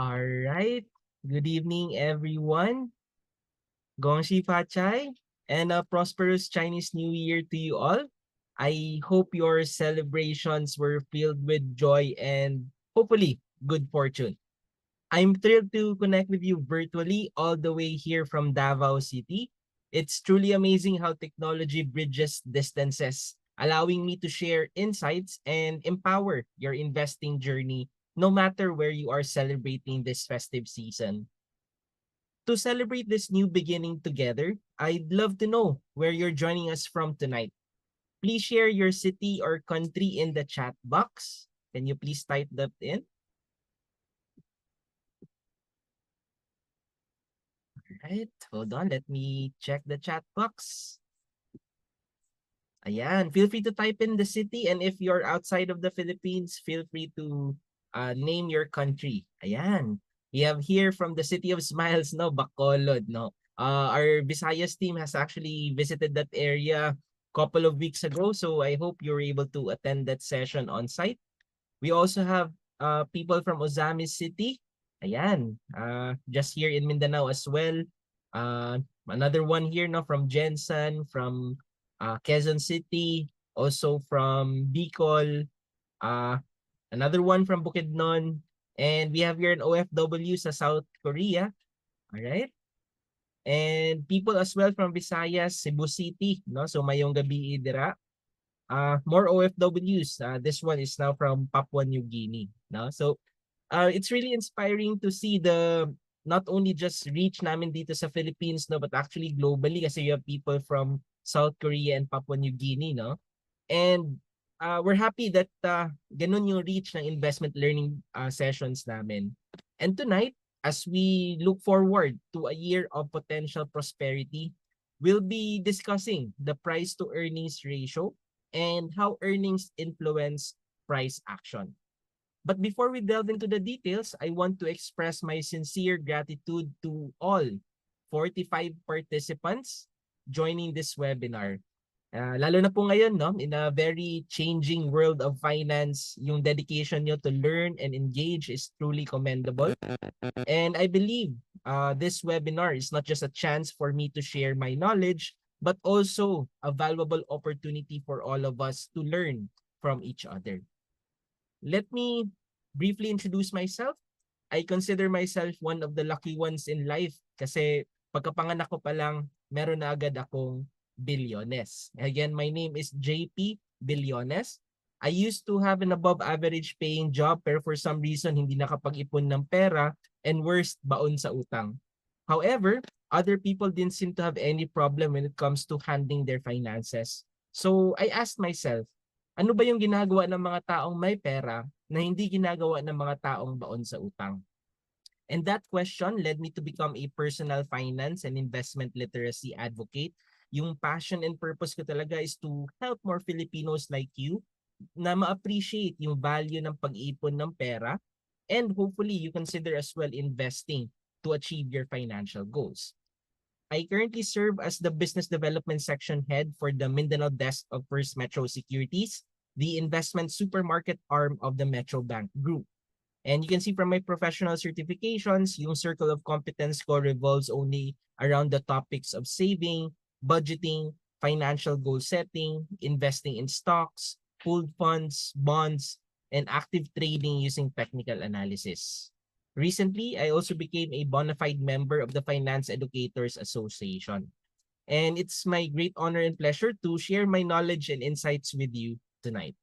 All right. Good evening, everyone. Gongxi Fachai and a prosperous Chinese New Year to you all. I hope your celebrations were filled with joy and hopefully good fortune. I'm thrilled to connect with you virtually all the way here from Davao City. It's truly amazing how technology bridges distances, allowing me to share insights and empower your investing journey no matter where you are celebrating this festive season. To celebrate this new beginning together, I'd love to know where you're joining us from tonight. Please share your city or country in the chat box. Can you please type that in? Right, hold on. Let me check the chat box. Ayan, feel free to type in the city, and if you're outside of the Philippines, feel free to name your country. Ayan. We have here from the City of Smiles, no, Bacolod, no. Our Visayas team has actually visited that area a couple of weeks ago, so I hope you're able to attend that session on site. We also have people from Ozamis City. Ayan, just here in Mindanao as well. Another one here no from Jensen, from Quezon City, also from Bicol, uh, another one from Bukidnon, and we have here an OFW sa South Korea. All right. And people as well from Visayas, Cebu City, no? So mayong gabi dira. More OFWs. This one is now from Papua New Guinea. No? So it's really inspiring to see the not only just reach namin dito sa Philippines, no, but actually globally kasi you have people from South Korea and Papua New Guinea, no? And we're happy that ganun yung reach ng investment learning sessions namin. And tonight, as we look forward to a year of potential prosperity, we'll be discussing the price to earnings ratio and how earnings influence price action. But before we delve into the details, I want to express my sincere gratitude to all 45 participants joining this webinar. Lalo na po ngayon, no, in a very changing world of finance, yung dedication nyo to learn and engage is truly commendable. And I believe this webinar is not just a chance for me to share my knowledge, but also a valuable opportunity for all of us to learn from each other. Let me briefly introduce myself. I consider myself one of the lucky ones in life kasi pagkapanganak ko pa lang, meron na agad akong bilyones. Again, my name is JP Bilyones. I used to have an above average paying job pero for some reason hindi nakapag-ipon ng pera and worst, baon sa utang. However, other people didn't seem to have any problem when it comes to handling their finances. So I asked myself, ano ba yung ginagawa ng mga taong may pera na hindi ginagawa ng mga taong baon sa utang? And that question led me to become a personal finance and investment literacy advocate. Yung passion and purpose ko talaga is to help more Filipinos like you na ma-appreciate yung value ng pag-ipon ng pera, and hopefully you consider as well investing to achieve your financial goals. I currently serve as the Business Development Section Head for the Mindanao Desk of First Metro Securities, the investment supermarket arm of the Metro Bank Group. And you can see from my professional certifications, yung circle of competence ko revolves only around the topics of saving, budgeting, financial goal setting, investing in stocks, pooled funds, bonds, and active trading using technical analysis. Recently, I also became a bona fide member of the Finance Educators Association. And it's my great honor and pleasure to share my knowledge and insights with you tonight.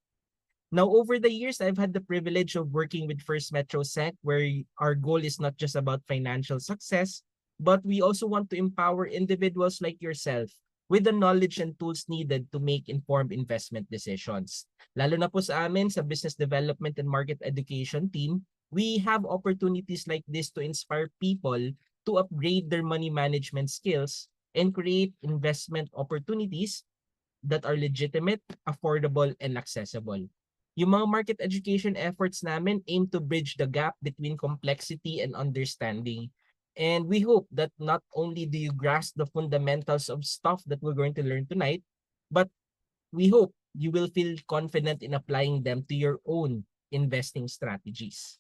Now, over the years, I've had the privilege of working with First Metro Sec, where our goal is not just about financial success, but we also want to empower individuals like yourself with the knowledge and tools needed to make informed investment decisions. Lalo na po sa amin, sa Business Development and Market Education team, we have opportunities like this to inspire people to upgrade their money management skills and create investment opportunities that are legitimate, affordable, and accessible. Yung mga market education efforts namin aim to bridge the gap between complexity and understanding. And we hope that not only do you grasp the fundamentals of stuff that we're going to learn tonight, but we hope you will feel confident in applying them to your own investing strategies.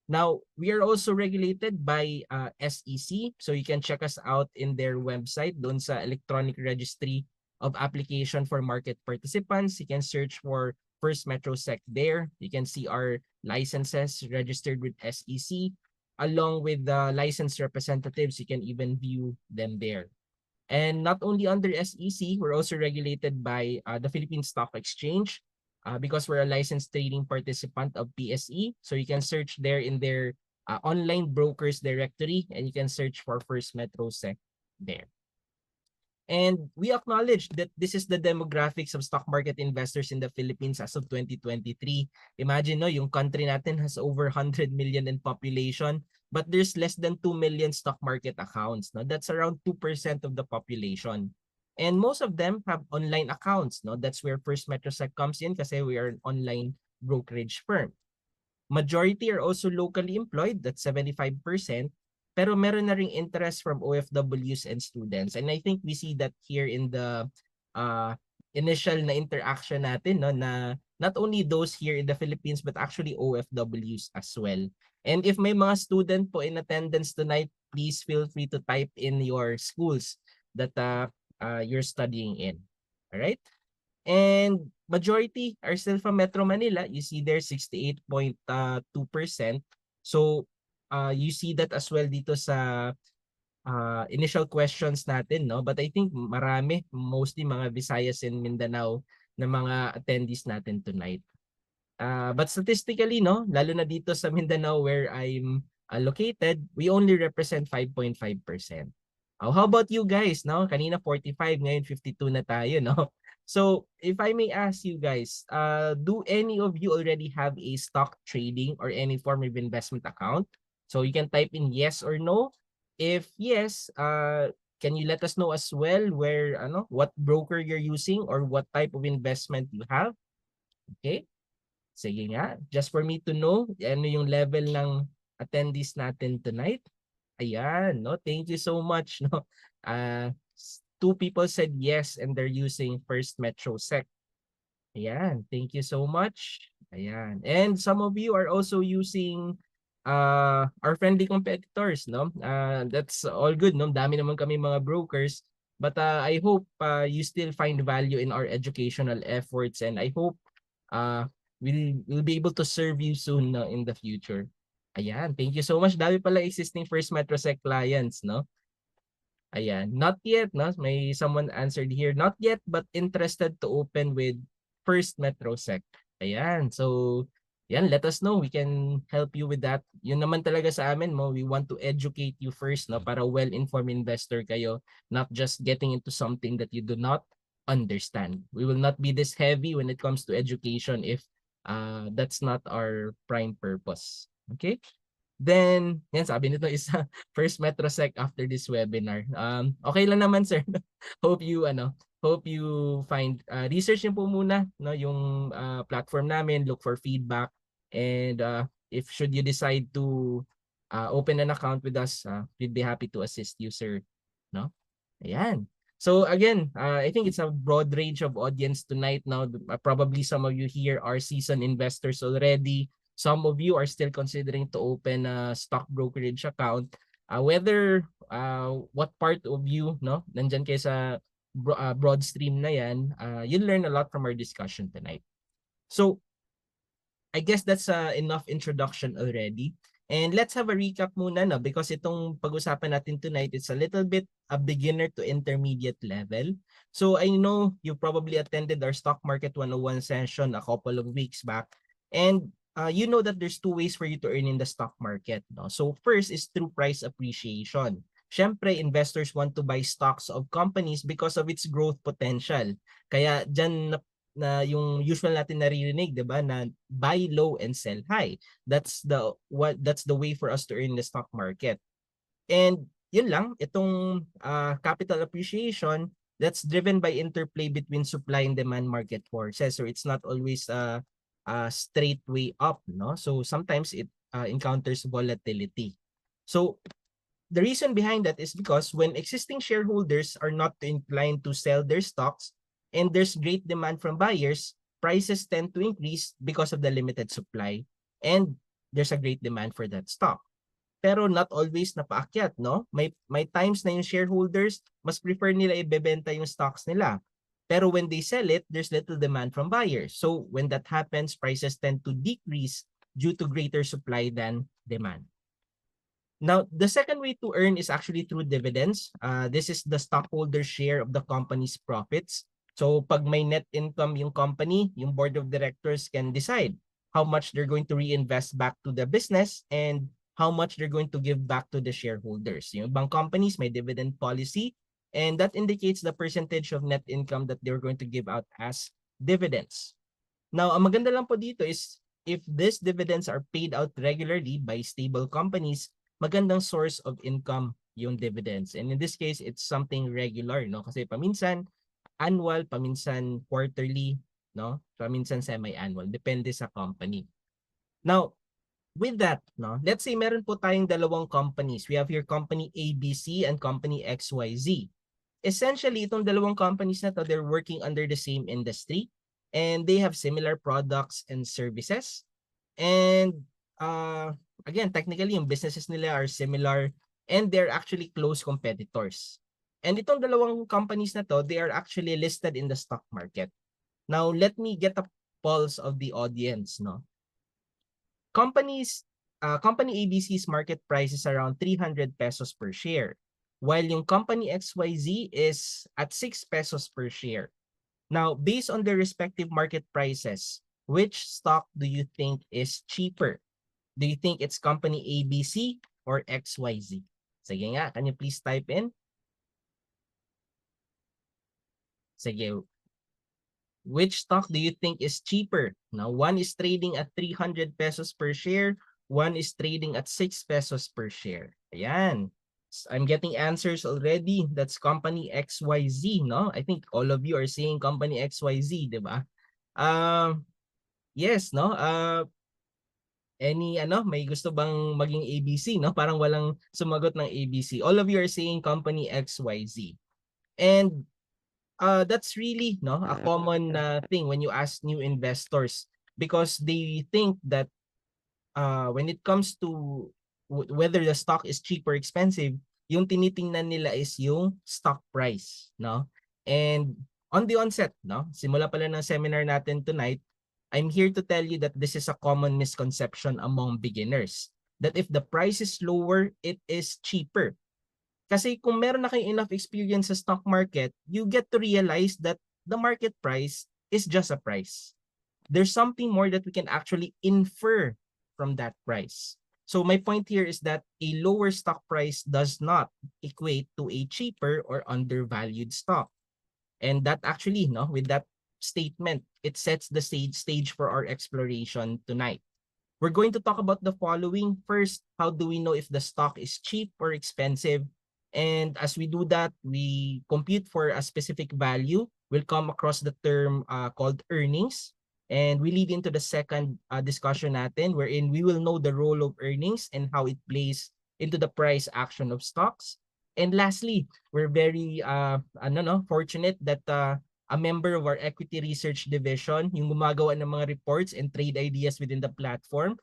Now, we are also regulated by SEC. So you can check us out in their website, doon sa Electronic Registry of Application for Market Participants. You can search for First Metrosec there. You can see our licenses registered with SEC. Along with the licensed representatives, you can even view them there. And not only under SEC, we're also regulated by the Philippine Stock Exchange because we're a licensed trading participant of PSE. So you can search there in their online brokers directory, and you can search for First Metrosec there. And we acknowledge that this is the demographics of stock market investors in the Philippines as of 2023. Imagine, no, yung country natin has over 100 million in population, but there's less than 2 million stock market accounts. No? That's around 2% of the population. And most of them have online accounts. No? That's where First Metrosec comes in kasi we are an online brokerage firm. Majority are also locally employed, that's 75%. Pero meron na ring interest from OFWs and students. And I think we see that here in the initial na interaction natin, no, na not only those here in the Philippines but actually OFWs as well. And if may mga student po in attendance tonight, please feel free to type in your schools that you're studying in. All right? And majority are still from Metro Manila. You see there 68.2%. So you see that as well dito sa initial questions natin, no? But I think marami, mostly mga Visayas and Mindanao na mga attendees natin tonight. But statistically, no, lalo na dito sa Mindanao where I'm located, we only represent 5.5%. How about you guys, no? Kanina 45, ngayon 52 na tayo, no? So, if I may ask you guys, do any of you already have a stock trading or any form of investment account? So, you can type in yes or no. If yes, can you let us know as well where, what broker you're using or what type of investment you have? Okay? Sige nga. Just for me to know, ano yung level ng attendees natin tonight. Ayan, no? Thank you so much, no? Two people said yes and they're using First Metrosec. Ayan, thank you so much. Ayan. And some of you are also using our friendly competitors, no? That's all good, no? Dami naman kami mga brokers. But I hope you still find value in our educational efforts, and I hope we'll be able to serve you soon in the future. Ayan, thank you so much. Dami pala existing First Metrosec clients, no? Ayan, not yet, no? May someone answered here. Not yet, but interested to open with First Metrosec. Ayan, so yan, let us know. We can help you with that. Yun naman talaga sa amin mo. We want to educate you first, no? Para well-informed investor kayo, not just getting into something that you do not understand. We will not be this heavy when it comes to education if that's not our prime purpose. Okay? Then, yan sabi nito is First Metrosec after this webinar. Okay lang naman sir. hope you find research niyo po muna no yung platform namin, look for feedback, and if should you decide to open an account with us, we'd be happy to assist you sir, no? Ayan. So again, I think it's a broad range of audience tonight now. Probably some of you here are seasoned investors already. Some of you are still considering to open a stock brokerage account. Whether what part of you, no, nandyan kayo sa broad stream na yan, you'll learn a lot from our discussion tonight. So, I guess that's enough introduction already. And let's have a recap muna, no, because itong pag-usapan natin tonight, it's a little bit a beginner to intermediate level. So I know you probably attended our Stock Market 101 session a couple of weeks back. And you know that there's two ways for you to earn in the stock market. No? So first is through price appreciation. Siyempre, investors want to buy stocks of companies because of its growth potential. Kaya dyan na yung usual natin naririnig, 'di ba, na buy low and sell high. That's the way for us to earn the stock market. And yun lang, itong capital appreciation, that's driven by interplay between supply and demand market forces. So it's not always straight way up, no? So sometimes it encounters volatility. So the reason behind that is because when existing shareholders are not inclined to sell their stocks and there's great demand from buyers, prices tend to increase because of the limited supply. And there's a great demand for that stock. Pero not always napaakyat, no? May times na yung shareholders mas prefer nila ibebenta yung stocks nila. Pero when they sell it, there's little demand from buyers. So when that happens, prices tend to decrease due to greater supply than demand. Now, the second way to earn is actually through dividends. This is the stockholder share of the company's profits. So pag may net income yung company, yung board of directors can decide how much they're going to reinvest back to the business and how much they're going to give back to the shareholders. Yung ibang companies may dividend policy, and that indicates the percentage of net income that they're going to give out as dividends. Now, ang maganda lang po dito is if these dividends are paid out regularly by stable companies, magandang source of income yung dividends. And in this case, it's something regular, no? Kasi paminsan annual, paminsan quarterly, no? Paminsan semi-annual, depende sa company. Now, with that, no, let's say meron po tayong dalawang companies. We have here company ABC and company XYZ. Essentially, itong dalawang companies na to, they're working under the same industry and they have similar products and services. And again, technically, yung businesses nila are similar and they're actually close competitors. And itong dalawang companies na to, they are actually listed in the stock market. Now, let me get a pulse of the audience, no? Company ABC's market price is around 300 pesos per share, while yung company XYZ is at 6 pesos per share. Now, based on their respective market prices, which stock do you think is cheaper? Do you think it's company ABC or XYZ? Sige nga, can you please type in? Sige. Which stock do you think is cheaper? Now, one is trading at 300 pesos per share. One is trading at 6 pesos per share. Ayan. I'm getting answers already. That's company XYZ, no? I think all of you are saying company XYZ, di ba? Yes, no? May gusto bang maging ABC, no? Parang walang sumagot ng ABC. All of you are saying company XYZ. And that's really a common thing when you ask new investors, because they think that when it comes to whether the stock is cheap or expensive, yung tinitingnan nila is yung stock price, no? And on the onset, no, simula pala ng seminar natin tonight, I'm here to tell you that this is a common misconception among beginners, that if the price is lower, it is cheaper. Kasi kung meron na kayong enough experience sa stock market, you get to realize that the market price is just a price. There's something more that we can actually infer from that price. So my point here is that a lower stock price does not equate to a cheaper or undervalued stock. And that actually, with that statement, it sets the stage for our exploration tonight. We're going to talk about the following. First, how do we know if the stock is cheap or expensive? And as we do that, we compute for a specific value. We'll come across the term called earnings. And we lead into the second discussion natin, wherein we will know the role of earnings and how it plays into the price action of stocks. And lastly, we're very fortunate that a member of our equity research division, yung gumagawa ng mga reports and trade ideas within the platform.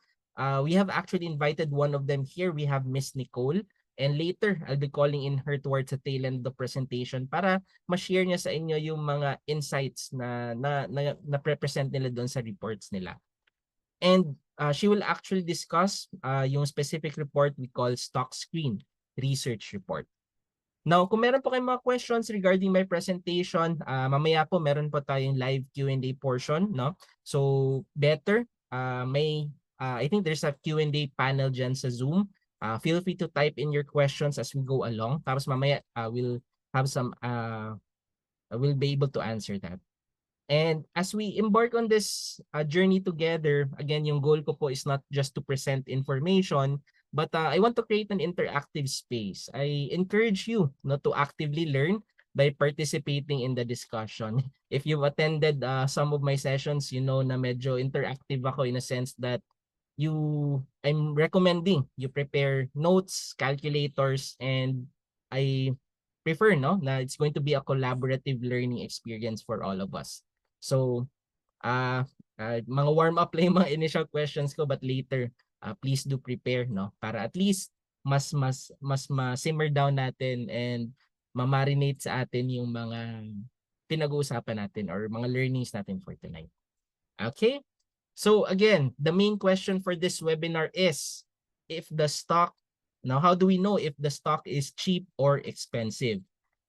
We have actually invited one of them here. We have Miss Nicole. And later, I'll be calling in her towards the tail end of the presentation para ma-share niya sa inyo yung mga insights na present nila doon sa reports nila. And she will actually discuss yung specific report we call Stock Screen Research Report. Now, kung meron po kayong mga questions regarding my presentation, mamaya po meron po tayong live Q&A portion, no? So, better, I think there's a Q&A panel dyan sa Zoom. Feel free to type in your questions as we go along. Tapos mamaya, we'll be able to answer that. And as we embark on this journey together, again, yung goal ko po is not just to present information, but I want to create an interactive space. I encourage you not to actively learn by participating in the discussion. If you've attended some of my sessions, you know na medyo interactive ako in a sense that I'm recommending you prepare notes, calculators, and I prefer na it's going to be a collaborative learning experience for all of us. So, mga warm up lang yung mga initial questions ko, but later please do prepare, no, para at least mas ma-simmer down natin and ma-marinate sa atin yung mga pinag-uusapan natin or mga learnings natin for tonight. Okay? So again, the main question for this webinar is if the stock, now how do we know if the stock is cheap or expensive?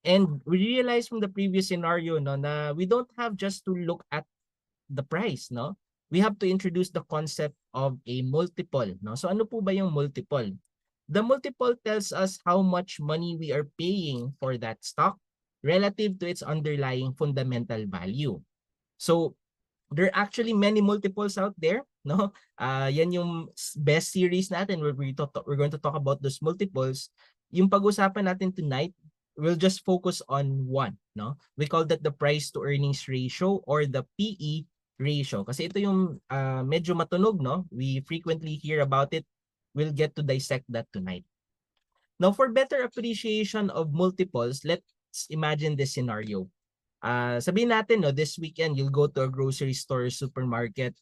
And we realized from the previous scenario, no, na we don't have just to look at the price, no? We have to introduce the concept of a multiple, no? So ano po ba yung multiple? The multiple tells us how much money we are paying for that stock relative to its underlying fundamental value. So there are actually many multiples out there, no? Yan yung best series natin where we're going to talk about those multiples. Yung pag-usapan natin tonight, we'll just focus on one, no? We call that the price to earnings ratio or the PE ratio. Kasi ito yung medyo matunog, no? We frequently hear about it. We'll get to dissect that tonight. Now, for better appreciation of multiples, let's imagine this scenario. Sabihin natin, no, this weekend, you'll go to a grocery store, supermarket,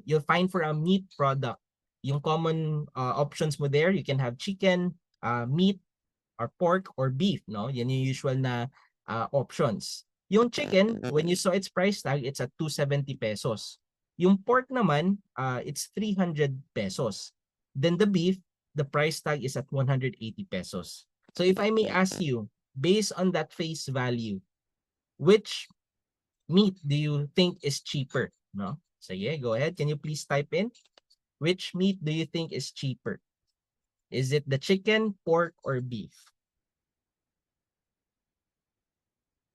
you'll find for a meat product, yung common options mo there, you can have chicken, meat, or pork, or beef, no? Yan yung usual na options. Yung chicken, when you saw its price tag, it's at 270 pesos. Yung pork naman, it's 300 pesos. Then the beef, the price tag is at 180 pesos. So if I may ask you, based on that face value, which meat do you think is cheaper? No? So yeah, go ahead. Can you please type in? Which meat do you think is cheaper? Is it the chicken, pork, or beef?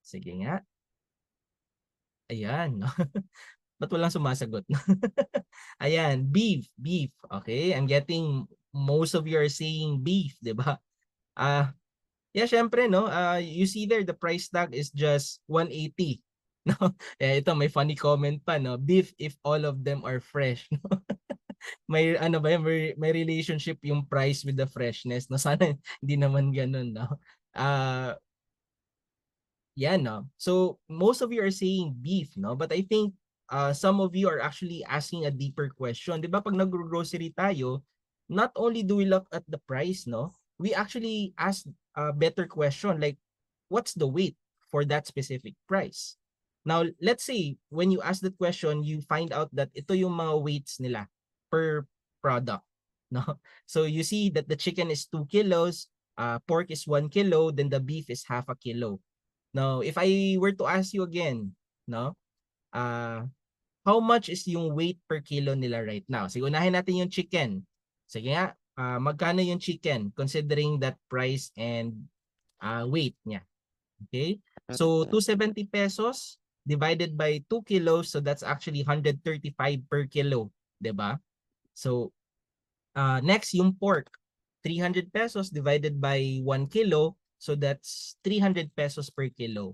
Sige nga. Ayan. Ba't walang sumasagot? Ayan, beef, beef. Okay, I'm getting most of you are saying beef, di ba? Yeah, syempre, no? You see there, the price tag is just 180. No? Eh, ito, may funny comment pa, no? Beef if all of them are fresh. No? May, ano ba yun, may relationship yung price with the freshness. No? Sana hindi naman ganun, no? Uh, yeah, no? So, most of you are saying beef, no? But I think some of you are actually asking a deeper question. Di ba, pag nag-grocery tayo, not only do we look at the price, no? We actually ask a better question like, what's the weight for that specific price? Now, let's say when you ask that question, you find out that ito yung mga weights nila per product. No? So you see that the chicken is 2 kilos, pork is 1 kilo, then the beef is half a kilo. Now, if I were to ask you again, no? How much is yung weight per kilo nila right now? Sige, unahin natin yung chicken. Sige nga, magkano yung chicken considering that price and weight niya? Okay? So 270 pesos divided by 2 kilos, so that's actually 135 per kilo, 'di ba? So next yung pork, 300 pesos divided by 1 kilo, so that's 300 pesos per kilo.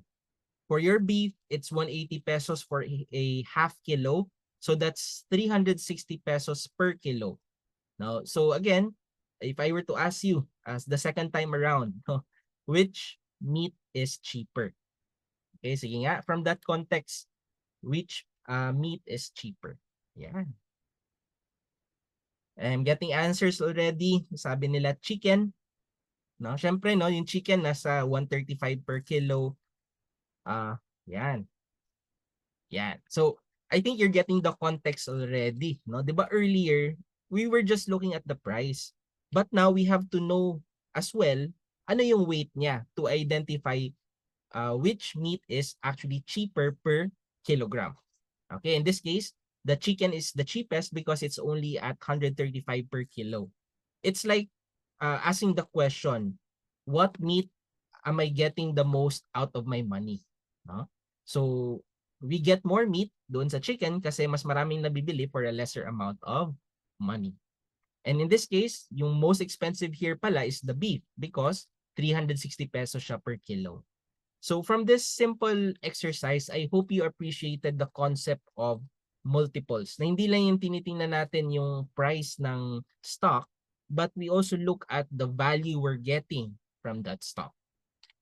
For your beef, it's 180 pesos for a half kilo, so that's 360 pesos per kilo. Now, so again, if I were to ask you as the second time around, which meat is cheaper? Okay, sige nga, from that context, which meat is cheaper? Yeah. I'm getting answers already. Sabi nila chicken. No, syempre no, yung chicken nasa 135 per kilo. Yan. Yan. So, I think you're getting the context already, no? 'Di ba earlier, we were just looking at the price. But now we have to know as well ano yung weight niya to identify which meat is actually cheaper per kilogram. Okay, in this case, the chicken is the cheapest because it's only at 135 per kilo. It's like asking the question, what meat am I getting the most out of my money? No? So, we get more meat doon sa chicken kasi mas maraming nabibili for a lesser amount of money. And in this case, yung most expensive here pala is the beef because 360 pesos siya per kilo. So from this simple exercise, I hope you appreciated the concept of multiples. Na hindi lang yung tinitingnan natin yung price ng stock, but we also look at the value we're getting from that stock.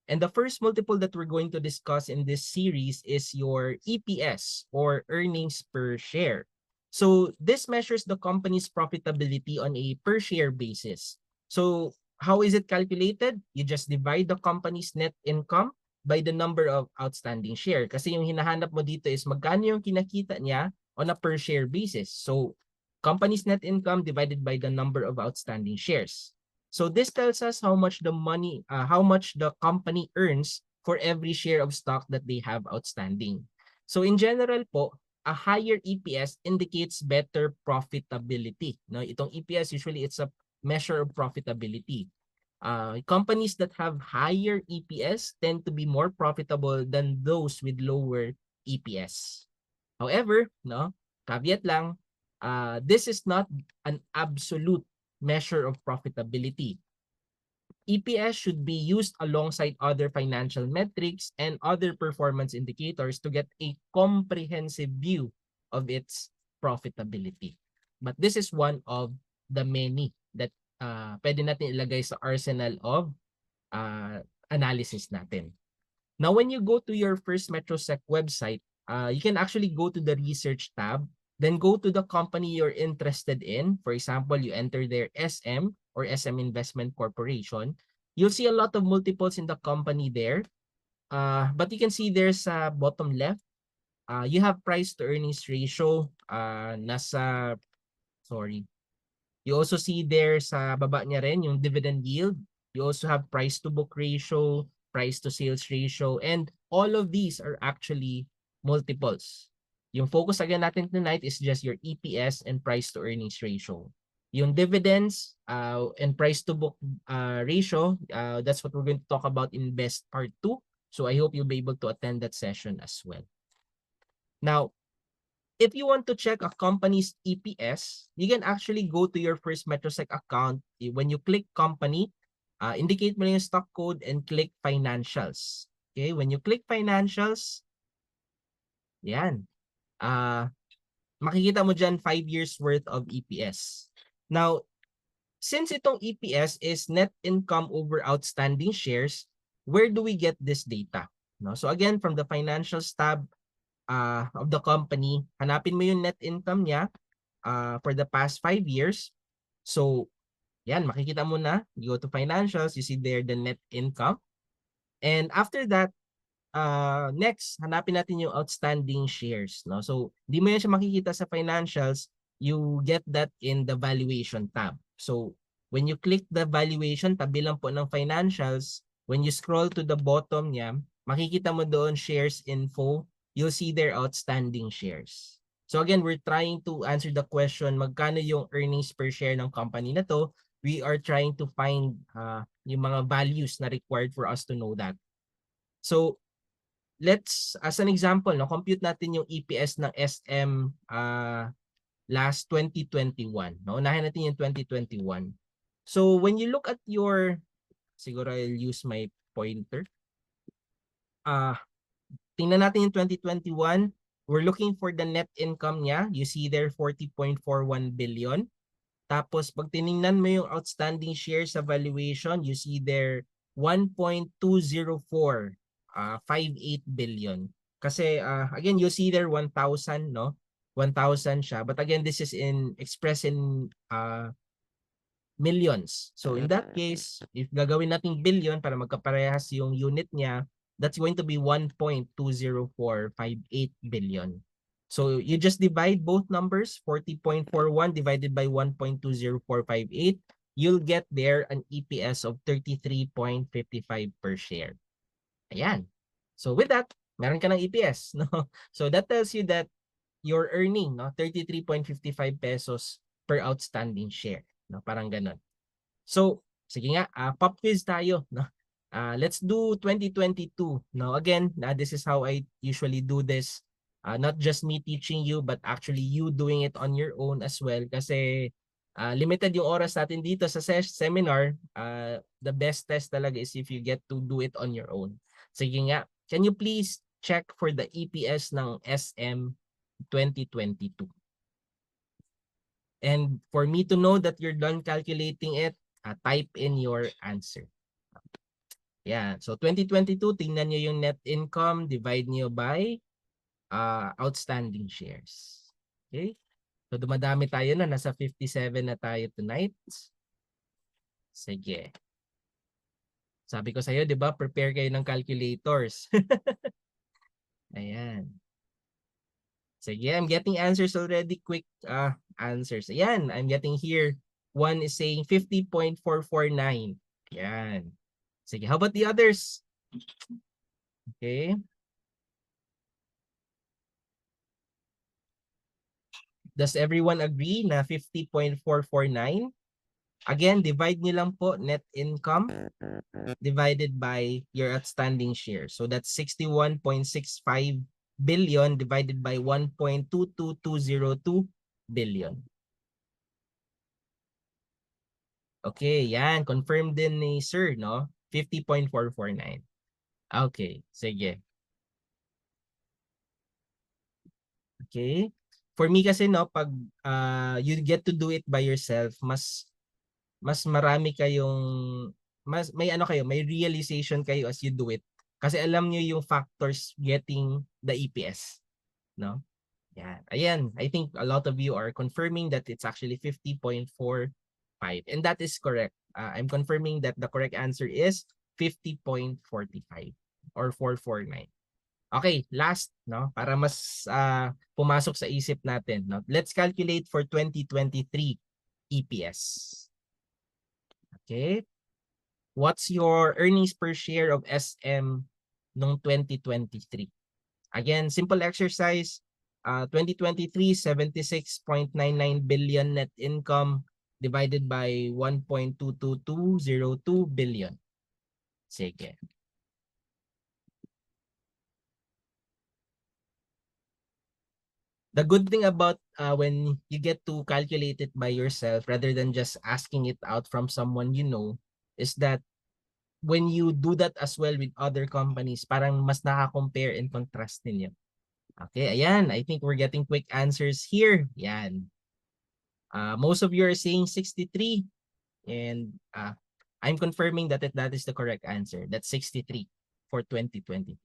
And the first multiple that we're going to discuss in this series is your EPS or earnings per share. So this measures the company's profitability on a per share basis. So how is it calculated? You just divide the company's net income by the number of outstanding share. Kasi yung hinahanap mo dito is magkano yung kinakita niya on a per share basis. So company's net income divided by the number of outstanding shares. So this tells us how much how much the company earns for every share of stock that they have outstanding. So in general po, a higher EPS indicates better profitability. No, itong EPS usually it's a measure of profitability. Companies that have higher EPS tend to be more profitable than those with lower EPS. However, no, caveat lang, this is not an absolute measure of profitability. EPS should be used alongside other financial metrics and other performance indicators to get a comprehensive view of its profitability. But this is one of the many that pwede natin ilagay sa arsenal of analysis natin. Now, when you go to your First Metrosec website, you can actually go to the research tab, then go to the company you're interested in. For example, you enter their SM or SM Investment Corporation. You'll see a lot of multiples in the company there. But you can see there's bottom left, you have price to earnings ratio. You also see there sa baba niya rin yung dividend yield. You also have price to book ratio, price to sales ratio, and all of these are actually multiples. Yung focus again natin tonight is just your EPS and price to earnings ratio. Yung dividends and price to book ratio, that's what we're going to talk about in Best Part 2. So I hope you'll be able to attend that session as well. Now, if you want to check a company's EPS, you can actually go to your First Metrosec account. When you click company, indicate mo yung stock code and click financials. Okay, when you click financials, yan. Makikita mo dyan 5 years worth of EPS. Now, since itong EPS is net income over outstanding shares, where do we get this data? No? So again, from the financials tab, of the company, hanapin mo yung net income niya for the past 5 years. So, yan, makikita mo na. You go to financials, you see there the net income. And after that, next, hanapin natin yung outstanding shares. No? So, di mo yan siya makikita sa financials. You get that in the valuation tab. So, when you click the valuation, tabi lang po ng financials, when you scroll to the bottom niya, makikita mo doon shares info, you'll see their outstanding shares. So again, we're trying to answer the question, magkano yung earnings per share ng company na to? We are trying to find yung mga values na required for us to know that. So let's, as an example, no, compute natin yung EPS ng SM last 2021. No? Unahin natin yung 2021. So when you look at your, siguro I'll use my pointer. Tingnan natin yung 2021. We're looking for the net income niya. You see there 40.41 billion. Tapos pag tiningnan mo yung outstanding shares sa valuation, you see there 1.20458 billion. Kasi again, you see there 1,000, no? 1,000 siya. But again, this is expressed in millions. So in that case, if gagawin natin billion para magkaparehas yung unit niya, that's going to be 1.20458 billion. So you just divide both numbers, 40.41 divided by 1.20458, you'll get there an EPS of 33.55 per share. Ayan. So with that, meron ka ng EPS. No? So that tells you that you're earning 33.55 pesos per outstanding share. No? Parang ganun. So, sige nga, pop quiz tayo. No? Let's do 2022. Now again, this is how I usually do this. Not just me teaching you, but actually you doing it on your own as well. Kasi limited yung oras natin dito sa seminar. The best test talaga is if you get to do it on your own. Sige nga, can you please check for the EPS ng SM 2022? And for me to know that you're done calculating it, type in your answer. Yeah, so 2022, tingnan nyo yung net income, divide nyo by outstanding shares. Okay? So dumadami tayo na, nasa 57 na tayo tonight. Sige. Sabi ko sa'yo, di ba, prepare kayo ng calculators. Ayan. Sige, I'm getting answers already, quick answers. Ayan, I'm getting here. One is saying 50.449. Ayan. Sige, how about the others? Okay. Does everyone agree na 50.449? Again, divide nyo lang po net income divided by your outstanding shares. So that's 61.65 billion divided by 1.22202 billion. Okay, yan. Confirmed din ni Sir, no? 50.449. Okay, sige. Okay. For me kasi, no, pag you get to do it by yourself, mas marami kayong may ano kayo, may realization kayo as you do it. Kasi alam niyo yung factors getting the EPS, no? Yan. Ayan, I think a lot of you are confirming that it's actually 50.45 and that is correct. I'm confirming that the correct answer is 50.45 or 449. Okay, last, no, para mas pumasok sa isip natin, no. Let's calculate for 2023 EPS. Okay? What's your earnings per share of SM noong 2023? Again, simple exercise. 2023, 76.99 billion net income divided by 1.22202 billion. Sige. The good thing about when you get to calculate it by yourself rather than just asking it out from someone you know is that when you do that as well with other companies, parang mas naka-compare and contrast ninyo. Okay, ayan. I think we're getting quick answers here. Yan. Most of you are saying 63 and I'm confirming that that is the correct answer. That's 63 for 2023.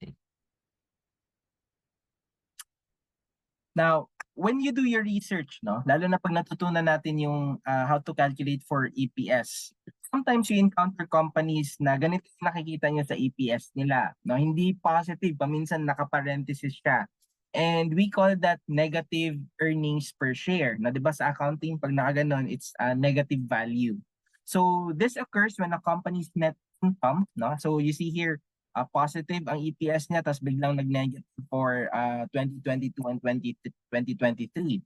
Now, when you do your research, no, lalo na pag natutunan natin yung how to calculate for EPS, sometimes you encounter companies na ganito yung nakikita nyo sa EPS nila. No? Hindi positive, paminsan nakaparenthesis siya. And we call that negative earnings per share. Na 'di ba sa accounting pag nakaganon, it's a negative value. So this occurs when a company's net income, no? So you see here positive ang EPS niya tapos biglang nag-negative for 2022 and 2023.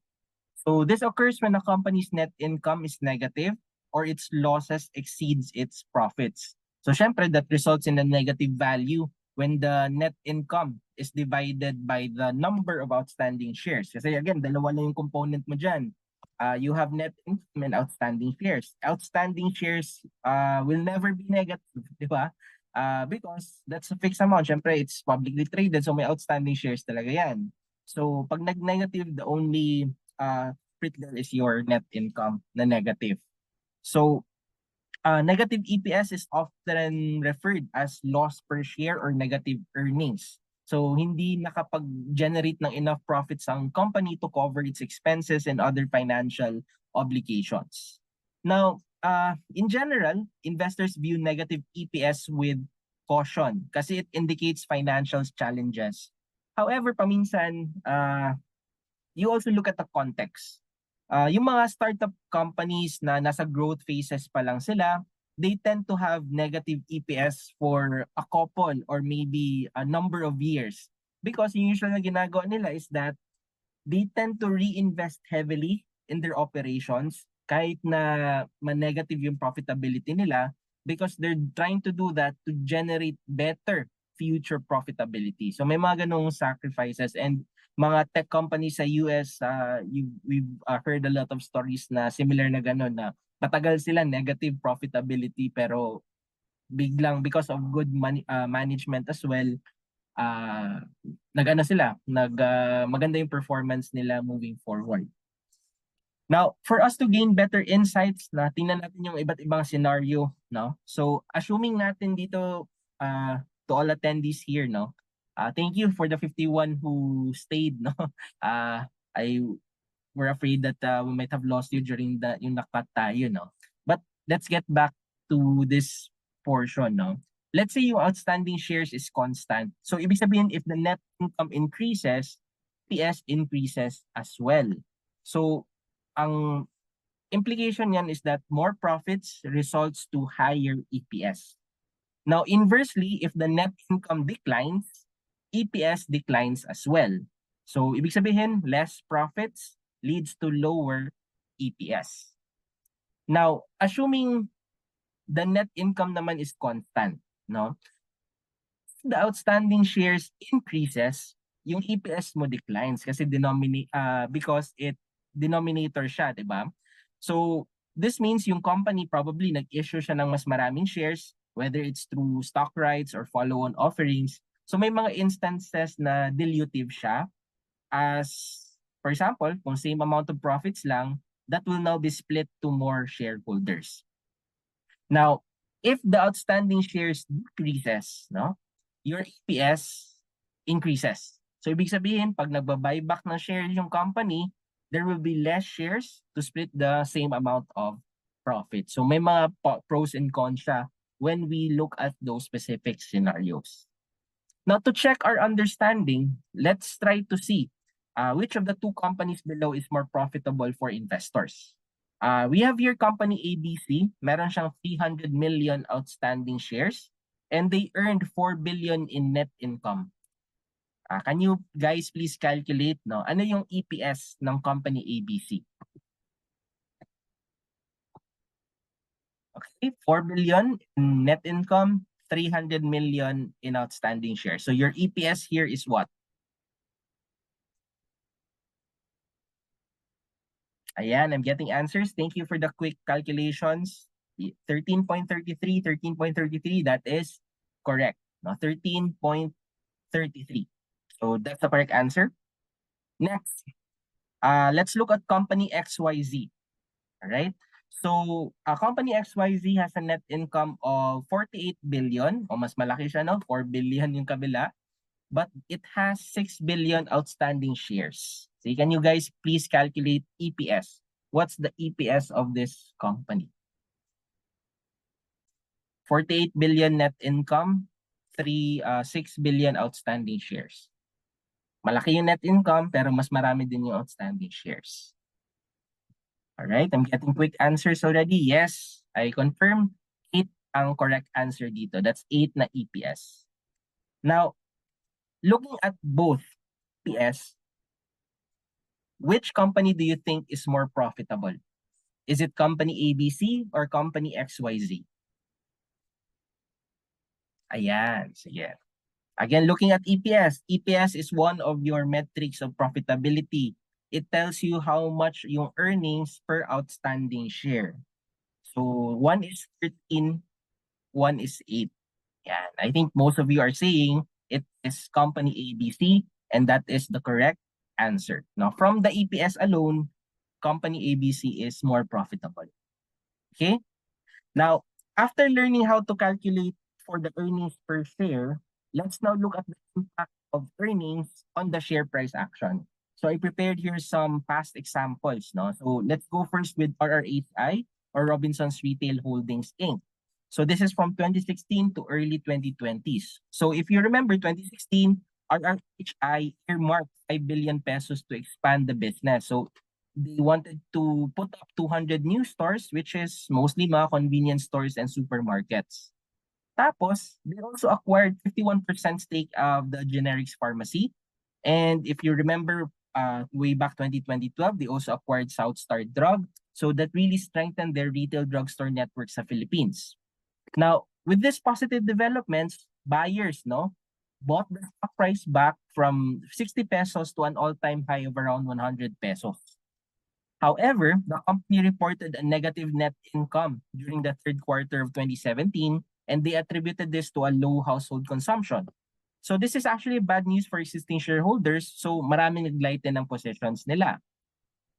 So this occurs when a company's net income is negative or its losses exceeds its profits. So syempre that results in a negative value when the net income is divided by the number of outstanding shares. Kasi again, dalawa lang yung component mo dyan. You have net income and outstanding shares. Outstanding shares will never be negative, di ba? Because that's a fixed amount. Syempre, it's publicly traded, so may outstanding shares talaga yan. So pag nag-negative, the only split there is your net income na negative. So negative EPS is often referred as loss per share or negative earnings. So hindi nakapag-generate ng enough profits ang company to cover its expenses and other financial obligations. Now, in general, investors view negative EPS with caution kasi it indicates financial challenges. However, paminsan, you also look at the context. Yung mga startup companies na nasa growth phases pa lang sila, they tend to have negative EPS for a couple or maybe a number of years. Because yung usual na ginagawa nila is that they tend to reinvest heavily in their operations kahit na ma-negative yung profitability nila because they're trying to do that to generate better future profitability. So may mga ganong sacrifices and mga tech companies sa US, we've heard a lot of stories na similar na gano'n na matagal sila negative profitability pero biglang because of good management as well, maganda yung performance nila moving forward. Now, for us to gain better insights, tingnan natin yung iba't ibang scenario, no? So, assuming natin dito to all attendees here, no? Thank you for the 51 who stayed, no? I we're afraid that we might have lost you during yung nakat tayo, no? But let's get back to this portion, no? Let's say yung outstanding shares is constant. So ibig sabihin, if the net income increases, EPS increases as well. So ang implication yan is that more profits results to higher EPS. Now inversely, if the net income declines, EPS declines as well. So ibig sabihin, less profits leads to lower EPS. Now, assuming the net income naman is constant, no? The outstanding shares increases, yung EPS mo declines kasi because it denominator siya, 'di ba? So, this means yung company probably nag-issue siya ng mas maraming shares, whether it's through stock rights or follow-on offerings. So, may mga instances na dilutive siya as, for example, kung same amount of profits lang, that will now be split to more shareholders. Now, if the outstanding shares decreases, no, your EPS increases. So, ibig sabihin, pag nagba-buyback ng shares yung company, there will be less shares to split the same amount of profit. So, may mga pros and cons siya when we look at those specific scenarios. Now, to check our understanding, let's try to see which of the two companies below is more profitable for investors. We have here company ABC. Meron siyang 300 million outstanding shares and they earned 4 billion in net income. Can you guys please calculate, no? Ano yung EPS ng company ABC? Okay, 4 billion in net income, 300 million in outstanding shares. So your EPS here is what? Ayan, I'm getting answers. Thank you for the quick calculations. 13.33, 13.33, that is correct. No, 13.33. So that's the correct answer. Next, let's look at company XYZ. All right. So, company XYZ has a net income of 48 billion. O mas malaki siya, no? 4 billion yung kabila. But it has 6 billion outstanding shares. So, can you guys please calculate EPS? What's the EPS of this company? 48 billion net income, 6 billion outstanding shares. Malaki yung net income, pero mas marami din yung outstanding shares. All right, I'm getting quick answers already. Yes, I confirm 8 ang correct answer dito. That's 8 na EPS. Now, looking at both EPS, which company do you think is more profitable? Is it company ABC or company XYZ? Ayan, sige. Again, looking at EPS. EPS is one of your metrics of profitability. It tells you how much yung earnings per outstanding share. So, one is 13, one is 8. Yan. I think most of you are saying it is company ABC and that is the correct answer. Now, from the EPS alone, company ABC is more profitable. Okay? Now, after learning how to calculate for the earnings per share, let's now look at the impact of earnings on the share price action. So I prepared here some past examples. No? So let's go first with RRHI or Robinsons Retail Holdings Inc. So this is from 2016 to early 2020s. So if you remember 2016, RRHI earmarked 5 billion pesos to expand the business. So they wanted to put up 200 new stores, which is mostly mga convenience stores and supermarkets. Tapos, they also acquired 51% stake of the generics pharmacy. And if you remember, way back 2012, they also acquired Southstar Drug. So that really strengthened their retail drugstore network sa Philippines. Now, with this positive developments, buyers, bought the stock price back from 60 pesos to an all-time high of around 100 pesos. However, the company reported a negative net income during the third quarter of 2017, and they attributed this to a low household consumption. So this is actually bad news for existing shareholders, so maraming naglighten ng positions nila.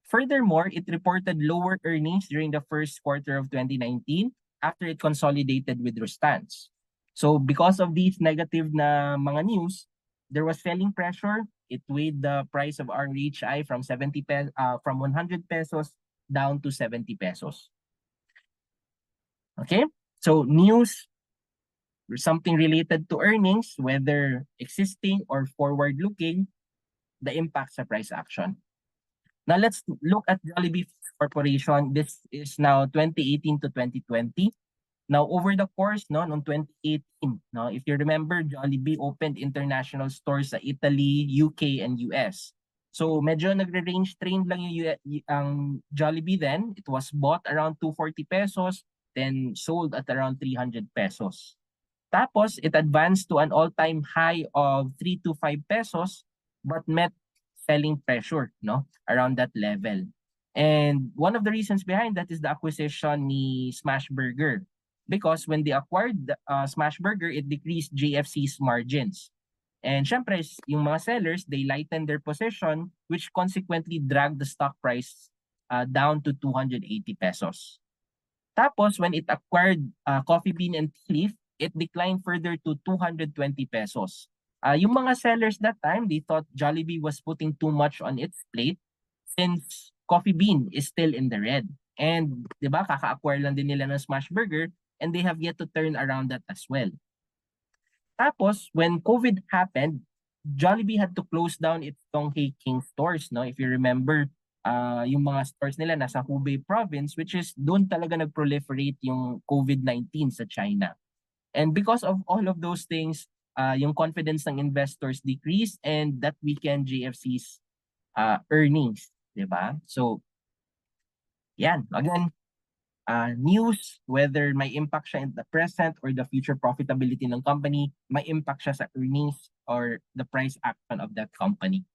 Furthermore, it reported lower earnings during the first quarter of 2019 after it consolidated with Rustans. So because of these negative na mga news, there was selling pressure it weighed the price of RHI from 100 pesos down to 70 pesos. Okay? So news, something related to earnings, whether existing or forward-looking, the impact sa price action. Now let's look at Jollibee Corporation. This is now 2018 to 2020. Now over the course noong 2018, no, if you remember, Jollibee opened international stores sa Italy, UK and US. So medyo nagre-range trend lang ang Jollibee then. It was bought around 240 pesos, then sold at around 300 pesos. Tapos it advanced to an all-time high of 3 to 5 pesos but met selling pressure, no, around that level. And one of the reasons behind that is the acquisition ni Smashburger, because when they acquired Smashburger, it decreased JFC's margins. And syempre, yung mga sellers, they lightened their position, which consequently dragged the stock price down to 280 pesos. Tapos, when it acquired Coffee Bean and Tea Leaf, it declined further to 220 pesos. Yung mga sellers that time, they thought Jollibee was putting too much on its plate since Coffee Bean is still in the red. And, di ba, kaka-acquire lang din nila ng Smashburger and they have yet to turn around that as well. Tapos, when COVID happened, Jollibee had to close down its Donghai King stores, no? If you remember, yung mga stores nila nasa Hubei province, which is doon talaga nag-proliferate yung COVID-19 sa China. And because of all of those things, yung confidence ng investors decreased and that weakened JFC's earnings, di ba? So, yan. Again, news, whether may impact siya in the present or the future profitability ng company, may impact siya sa earnings or the price action of that company.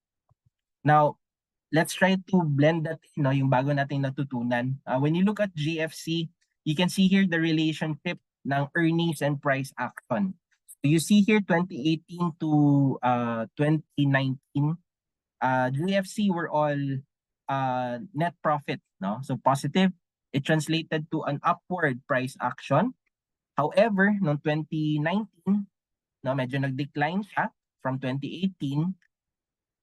Now, let's try to blend that, yung bago nating natutunan. When you look at GFC, you can see here the relationship ng earnings and price action. So you see here 2018 to 2019, GFC were all net profit, no? So positive. It translated to an upward price action. However, noong 2019, no, medyo nag-decline siya from 2018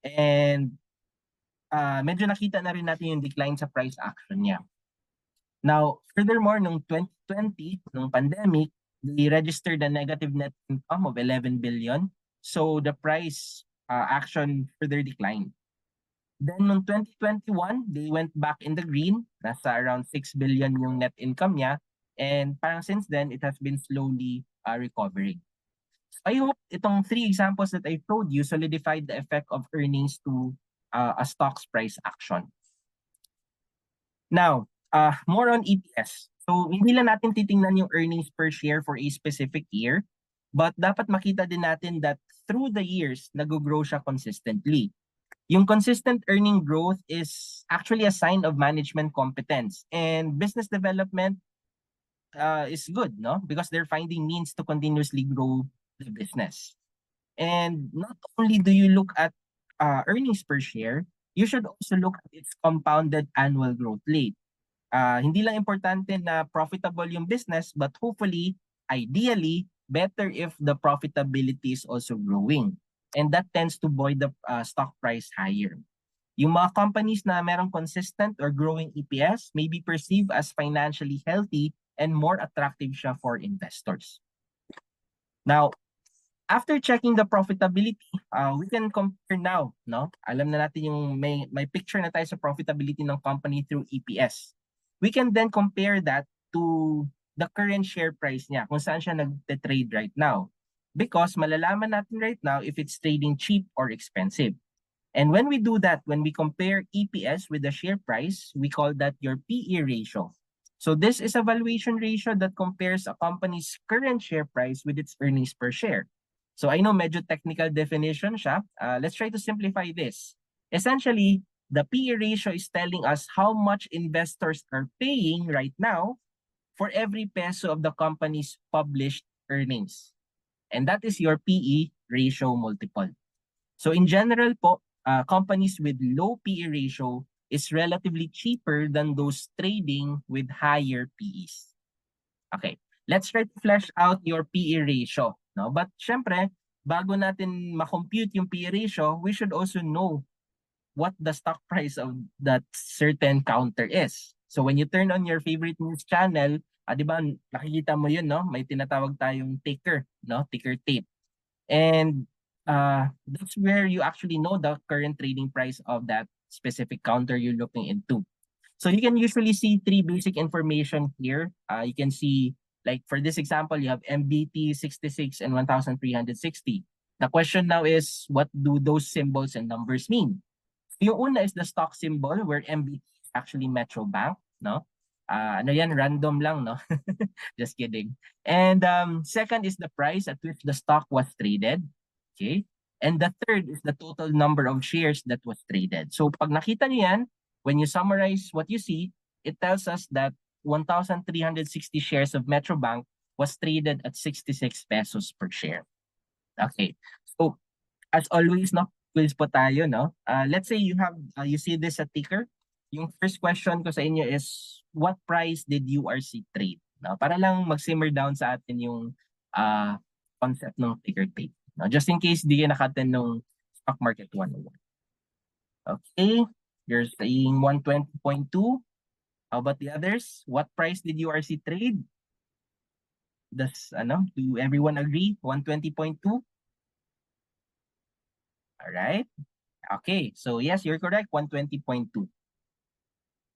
and medyo nakita na rin natin yung decline sa price action niya. Now, furthermore, noong 2020, noong pandemic, they registered a negative net income of 11 billion. So the price action further declined. Then noong 2021, they went back in the green. Nasa around 6 billion yung net income niya. And parang since then, it has been slowly recovering. So I hope itong 3 examples that I showed you solidified the effect of earnings to a stock's price action. Now, more on EPS. So hindi lang natin titingnan yung earnings per share for a specific year, but dapat makita din natin that through the years, nag-grow siya consistently. Yung consistent earning growth is actually a sign of management competence, and business development is good, no? Because they're finding means to continuously grow the business. And not only do you look at earnings per share, you should also look at its compounded annual growth rate. Hindi lang importante na profitable yung business, but hopefully, ideally, better if the profitability is also growing. And that tends to buoy the stock price higher. Yung mga companies na merong consistent or growing EPS may be perceived as financially healthy and more attractive siya for investors. Now, after checking the profitability, we can compare now, no? Alam na natin yung may picture na tayo sa profitability ng company through EPS. We can then compare that to the current share price niya, kung saan siya nag-trade right now. Because malalaman natin right now if it's trading cheap or expensive. And when we do that, when we compare EPS with the share price, we call that your PE ratio. So this is a valuation ratio that compares a company's current share price with its earnings per share. So I know medyo technical definition siya. Let's try to simplify this. Essentially, the PE ratio is telling us how much investors are paying right now for every peso of the company's published earnings. And that is your PE ratio multiple. So in general po, companies with low PE ratio is relatively cheaper than those trading with higher PEs. Okay, let's try to flesh out your PE ratio. No? But syempre, bago natin ma-compute yung PE ratio, we should also know what the stock price of that certain counter is. So when you turn on your favorite news channel, di ba, nakikita mo yun, no? May tinatawag tayong ticker, no? Ticker tape. And that's where you actually know the current trading price of that specific counter you're looking into. So you can usually see three basic information here. You can see, like for this example, you have MBT 66 and 1360. The question now is, what do those symbols and numbers mean? Yung una is the stock symbol where MBT is actually Metro Bank, no? Ano yan, random lang, no? Just kidding. And second is the price at which the stock was traded. Okay? And the third is the total number of shares that was traded. So pag nakita niyo yan, when you summarize what you see, it tells us that 1,360 shares of Metro Bank was traded at 66 pesos per share. Okay. So as always, no, quiz po tayo, no? Let's say you have, you see this a ticker. Yung first question ko sa inyo is, what price did URC trade? No? Para lang mag-simmer down sa atin yung concept ng ticker tape. No? Just in case di kayo naka-attend ng Stock Market 101. Okay, you're saying 120.2. How about the others? What price did URC trade? Does, do everyone agree? 120.2? All right. Okay, so yes, you're correct, 120.2.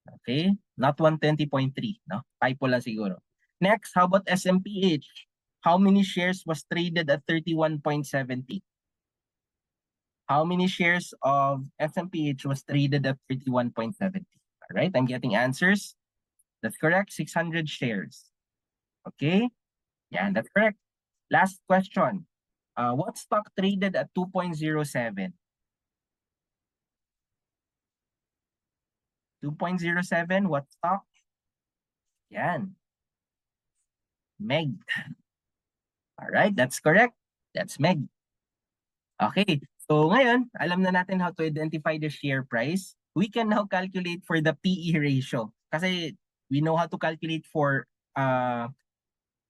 Okay, not 120.3, no? Typo lang siguro. Next, how about SMPH? How many shares was traded at 31.70? How many shares of SMPH was traded at 31.70? All right, I'm getting answers. That's correct, 600 shares. Okay, yeah, that's correct. Last question. What stock traded at 2.07? 2.07, what stock? Yan. MEG. All right, that's correct. That's MEG. Okay, so ngayon, alam na natin how to identify the share price. We can now calculate for the PE ratio. Kasi we know how to calculate for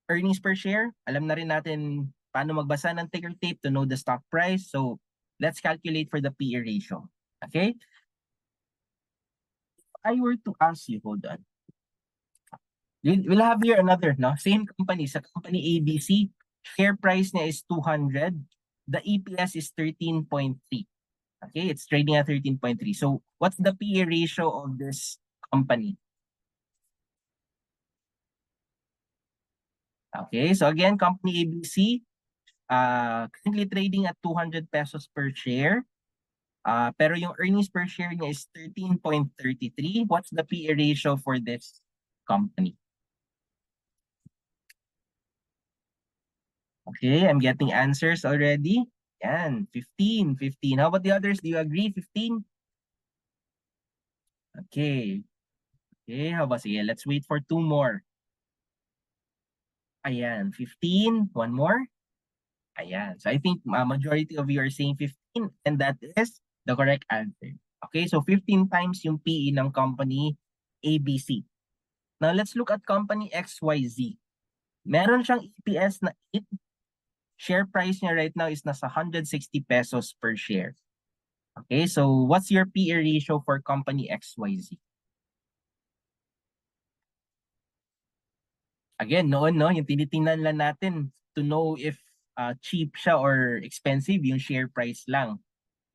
earnings per share. Alam na rin natin paano magbasa ng ticker tape to know the stock price. So let's calculate for the PE ratio. Okay? If I were to ask you, hold on. We'll have here another, no? Same company, sa company ABC, share price niya is 200. The EPS is 13.3. Okay, it's trading at 13.3. So what's the PE ratio of this company? Okay, so again, company ABC, currently trading at 200 pesos per share. Pero yung earnings per share niya is 13.33. What's the PE ratio for this company? Okay, I'm getting answers already. Yan, 15. How about the others? Do you agree? 15? Okay. Okay, how about, sige, let's wait for two more. Ayan, 15. One more. Ayan. So I think majority of you are saying 15 and that is the correct answer. Okay, so 15 times yung PE ng company ABC. Now let's look at company XYZ. Meron siyang EPS na 8. Share price niya right now is nasa 160 pesos per share. Okay, so what's your PE ratio for company XYZ? Again, noon, no, yung tinitingnan lang natin to know if cheap siya or expensive, yung share price lang.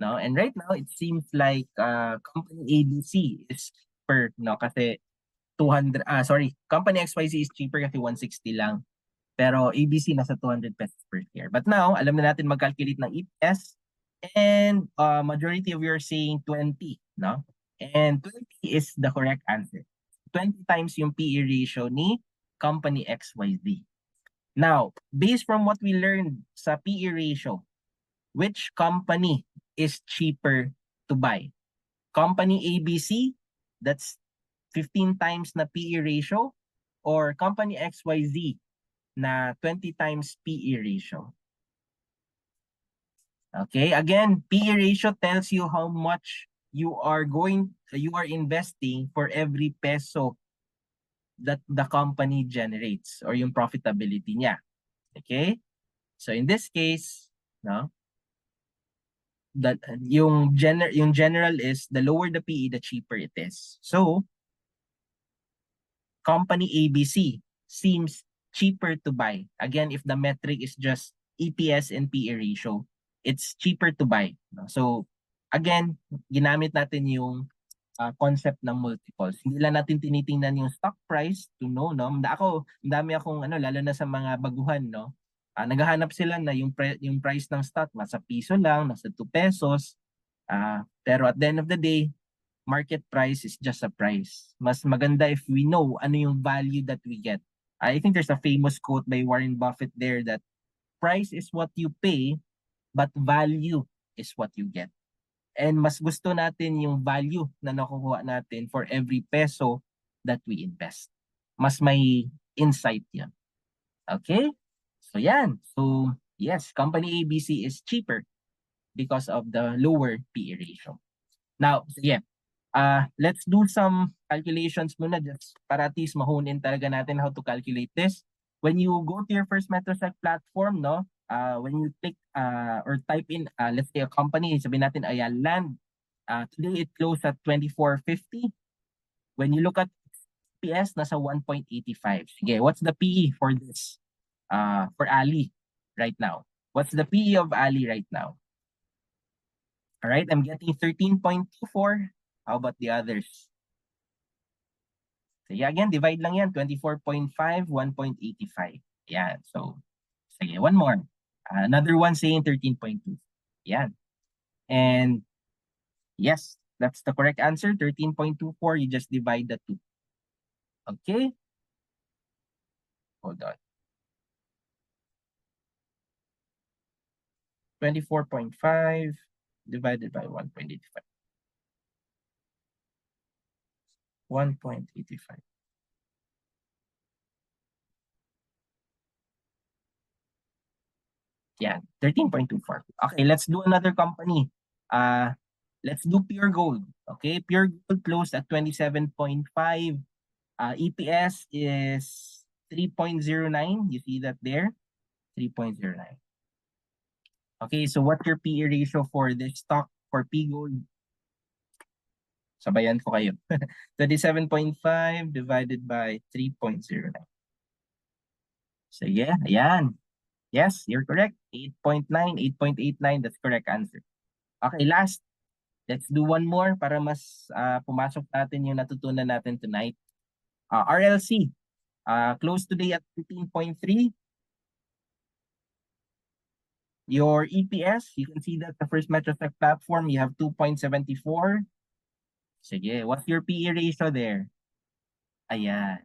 No? And right now, it seems like company ABC is cheaper, no? Kasi 200, company XYZ is cheaper kasi 160 lang. Pero ABC nasa 200 pesos per share. But now, alam na natin mag-calculate ng EPS and majority of you are saying 20, no? And 20 is the correct answer. 20 times yung PE ratio ni company XYZ. Now, based from what we learned sa PE ratio, which company is cheaper to buy? Company ABC, that's 15 times na PE ratio, or company XYZ na 20 times PE ratio? Okay, again, PE ratio tells you how much you are investing for every peso that the company generates or yung profitability niya. Okay? So in this case, no? That yung general is the lower the PE, the cheaper it is. So, company ABC seems cheaper to buy. Again, if the metric is just EPS and PE ratio, it's cheaper to buy. No? So, again, ginamit natin yung concept ng multiples. Hindi lang natin tinitingnan yung stock price to know, no? Ang dami akong lalo na sa mga baguhan, no? Naghahanap sila na yung price ng stock nasa piso lang, nasa 2 pesos. Pero at the end of the day, market price is just a price. Mas maganda if we know ano yung value that we get. I think there's a famous quote by Warren Buffett there that price is what you pay, but value is what you get. And mas gusto natin yung value na nakukuha natin for every peso that we invest. Mas may insight yan. Okay? So yan. So yes, company ABC is cheaper because of the lower PE ratio. Now, yeah, let's do some calculations muna just para at least mahone in talaga natin how to calculate this. When you go to your first MetroSec platform, no, when you click or type in, let's say a company, sabihin natin Ayan Land, today it closed at 24.50. When you look at PS, nasa 1.85. Sige, what's the PE for this? For Ali right now. What's the PE of Ali right now? All right, I'm getting 13.24. How about the others? So yeah, again, divide lang yan. 24.5, 1.85. Yan. So, sige, one more. Another one saying 13.2. Yan. And yes, that's the correct answer. 13.24. You just divide the two. Okay? Hold on. 24.5 divided by 1.85. 1.85. Yeah, 13.24. Okay, let's do another company. Let's do Pure Gold. Okay, Pure Gold closed at 27.5. EPS is 3.09. You see that there? 3.09. Okay, so what's your PE ratio for this stock for P Gold? Sabayan ko kayo. 37.5 divided by 3.09. So yeah, ayan. Yes, you're correct. 8.9, 8.89, that's correct answer. Okay, last. Let's do one more para mas pumasok natin yung natutunan natin tonight. RLC, close today at 13.3. Your EPS, you can see that the first MetroSec platform, you have 2.74. Sige, what's your PE ratio there? Ayan.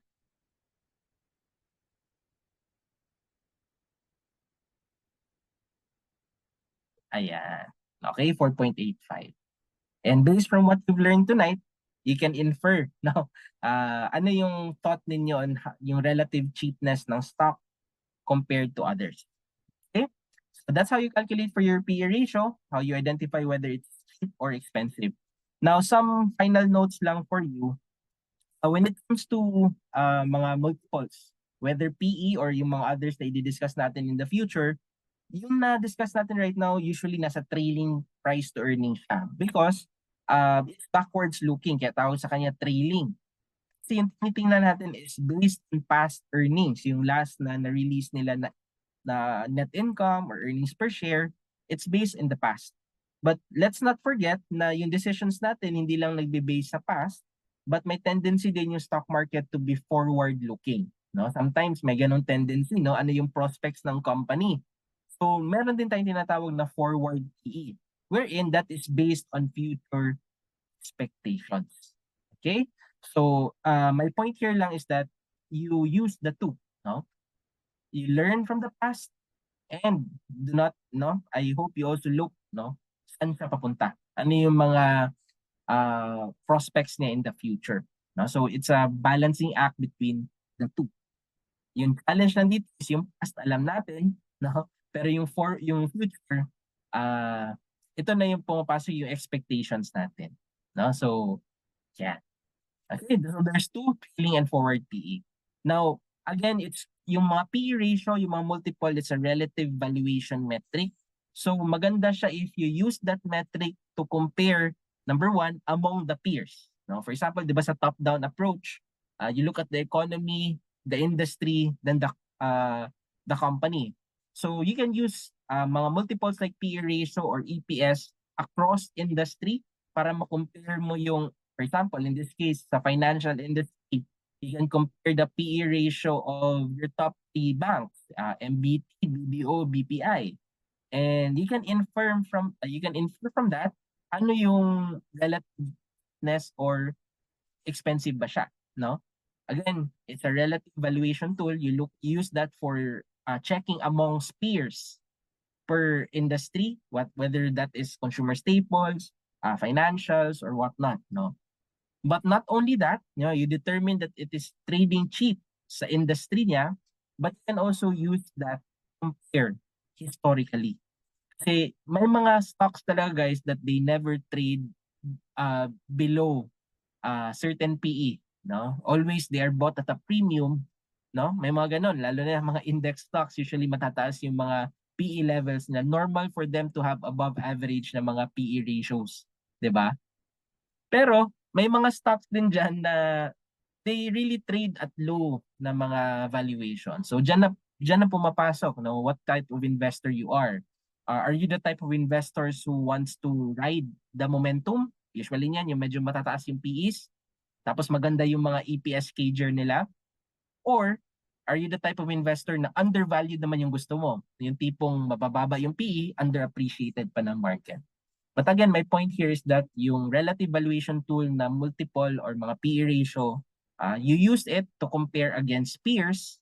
Ayan. Okay, 4.85. And based from what you've learned tonight, you can infer, no? Ano yung thought ninyo on yung relative cheapness ng stock compared to others. Okay? So that's how you calculate for your PE ratio, how you identify whether it's cheap or expensive. Now, some final notes lang for you. When it comes to mga multiples, whether PE or yung mga others na i-discuss natin in the future, yung na-discuss natin right now, usually nasa trailing price to earnings siya. Because it's backwards looking, kaya tawag sa kanya trailing. Kasi yung tinitingnan natin is based on past earnings. Yung last na na-release nila na net income or earnings per share, it's based in the past. But let's not forget na yung decisions natin hindi lang nagbe-base sa past, but may tendency din yung stock market to be forward-looking. No? Sometimes may ganong tendency, no? Ano yung prospects ng company. So, meron din tayong tinatawag na forward PE, wherein that is based on future expectations. Okay? So, my point here lang is that you use the two, no? You learn from the past and do not, no? I hope you also look, no? Saan siya papunta? Ano yung mga prospects niya in the future, no? So, it's a balancing act between the two. Yung challenge lang dito is yung past alam natin, no? Pero yung future, ito na yung pumapasok yung expectations natin, no? So, yeah. Okay, so there's two, trailing and forward PE. Now, again, it's yung mga PE ratio, yung mga multiple, it's a relative valuation metric. So maganda siya if you use that metric to compare, number one, among the peers. No? For example, di ba sa top-down approach, you look at the economy, the industry, then the company. So you can use mga multiples like PE ratio or EPS across industry para ma-compare mo yung, for example, in this case, sa financial industry, you can compare the PE ratio of your top 3 banks, MBT, BDO, BPI. And you can infer from that ano yung relativeness or expensive ba siya, no? Again, it's a relative valuation tool. Use that for checking amongst peers per industry, whether that is consumer staples, financials or whatnot, no? But not only that, you determine that it is trading cheap sa industry niya, but you can also use that to compare historically. Kasi may mga stocks talaga guys that they never trade below certain PE, no? Always they are bought at a premium, no? May mga ganon, lalo na yung mga index stocks, usually matataas yung mga PE levels na normal for them to have above average na mga PE ratios, 'di ba? Pero may mga stocks din diyan na they really trade at low na mga valuation. So diyan na pumapasok, no, what type of investor you are. Are you the type of investors who wants to ride the momentum? Usually niyan yung medyo matataas yung PEs, tapos maganda yung mga EPS CAGR nila. Or are you the type of investor na undervalued naman yung gusto mo? Yung tipong mabababa yung PE, underappreciated pa ng market. But again, my point here is that yung relative valuation tool na multiple or mga PE ratio, you use it to compare against peers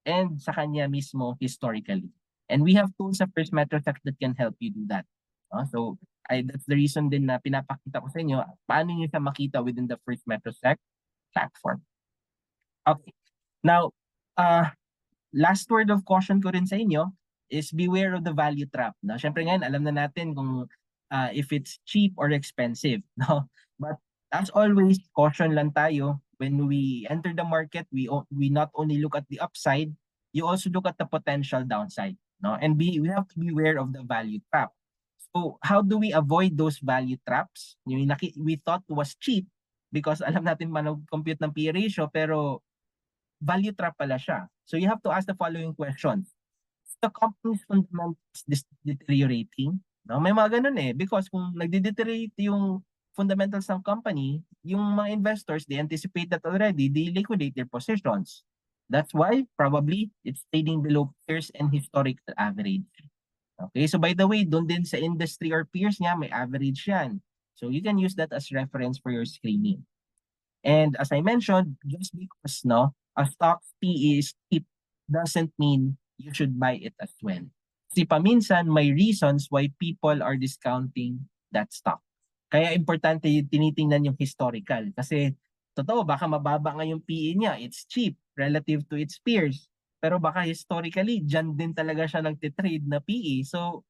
and sa kanya mismo historically. And we have tools sa First Metrotech that can help you do that. So that's the reason din na pinapakita ko sa inyo paano nyo siya makita within the First Metrotech platform. Okay. Now, last word of caution ko rin sa inyo is beware of the value trap. No? Siyempre ngayon, alam na natin kung if it's cheap or expensive. No? But as always, caution lang tayo. When we enter the market, we not only look at the upside, you also look at the potential downside. No? And we have to beware of the value trap. So how do we avoid those value traps? We thought was cheap because alam natin mag-compute ng P ratio pero value trap pala siya. So you have to ask the following questions. Is the company's fundamentals deteriorating? No, may mga ganun eh. Because kung nagde-deteriorate yung fundamentals ng company, yung mga investors, they anticipate that already, they liquidate their positions. That's why probably it's trading below peers and historical average. Okay, so by the way, doon din sa industry or peers niya, may average yan. So you can use that as reference for your screening. And as I mentioned, just because a stock's PE is cheap doesn't mean you should buy it as well. Kasi paminsan may reasons why people are discounting that stock. Kaya importante yung tinitingnan yung historical. Kasi totoo, baka mababa nga yung PE niya. It's cheap relative to its peers. Pero baka historically, dyan din talaga siya nagtitrade na PE. So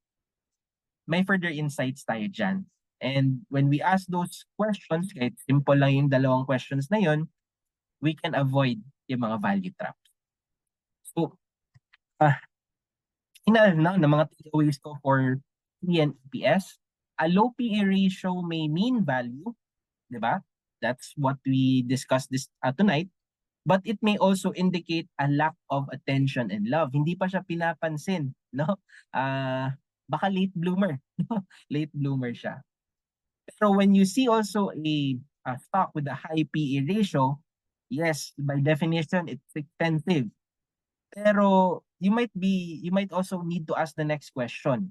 may further insights tayo dyan. And when we ask those questions, kahit simple lang yung dalawang questions na yun, we can avoid yung mga value traps. So, final na mga takeaways ko for PE and EPS. A low PE ratio may mean value, di ba? That's what we discussed tonight. But it may also indicate a lack of attention and love. Hindi pa siya pinapansin, no? Baka late bloomer. Late bloomer siya. Pero when you see also a stock with a high PE ratio, yes, by definition, it's expensive. Pero you might also need to ask the next question.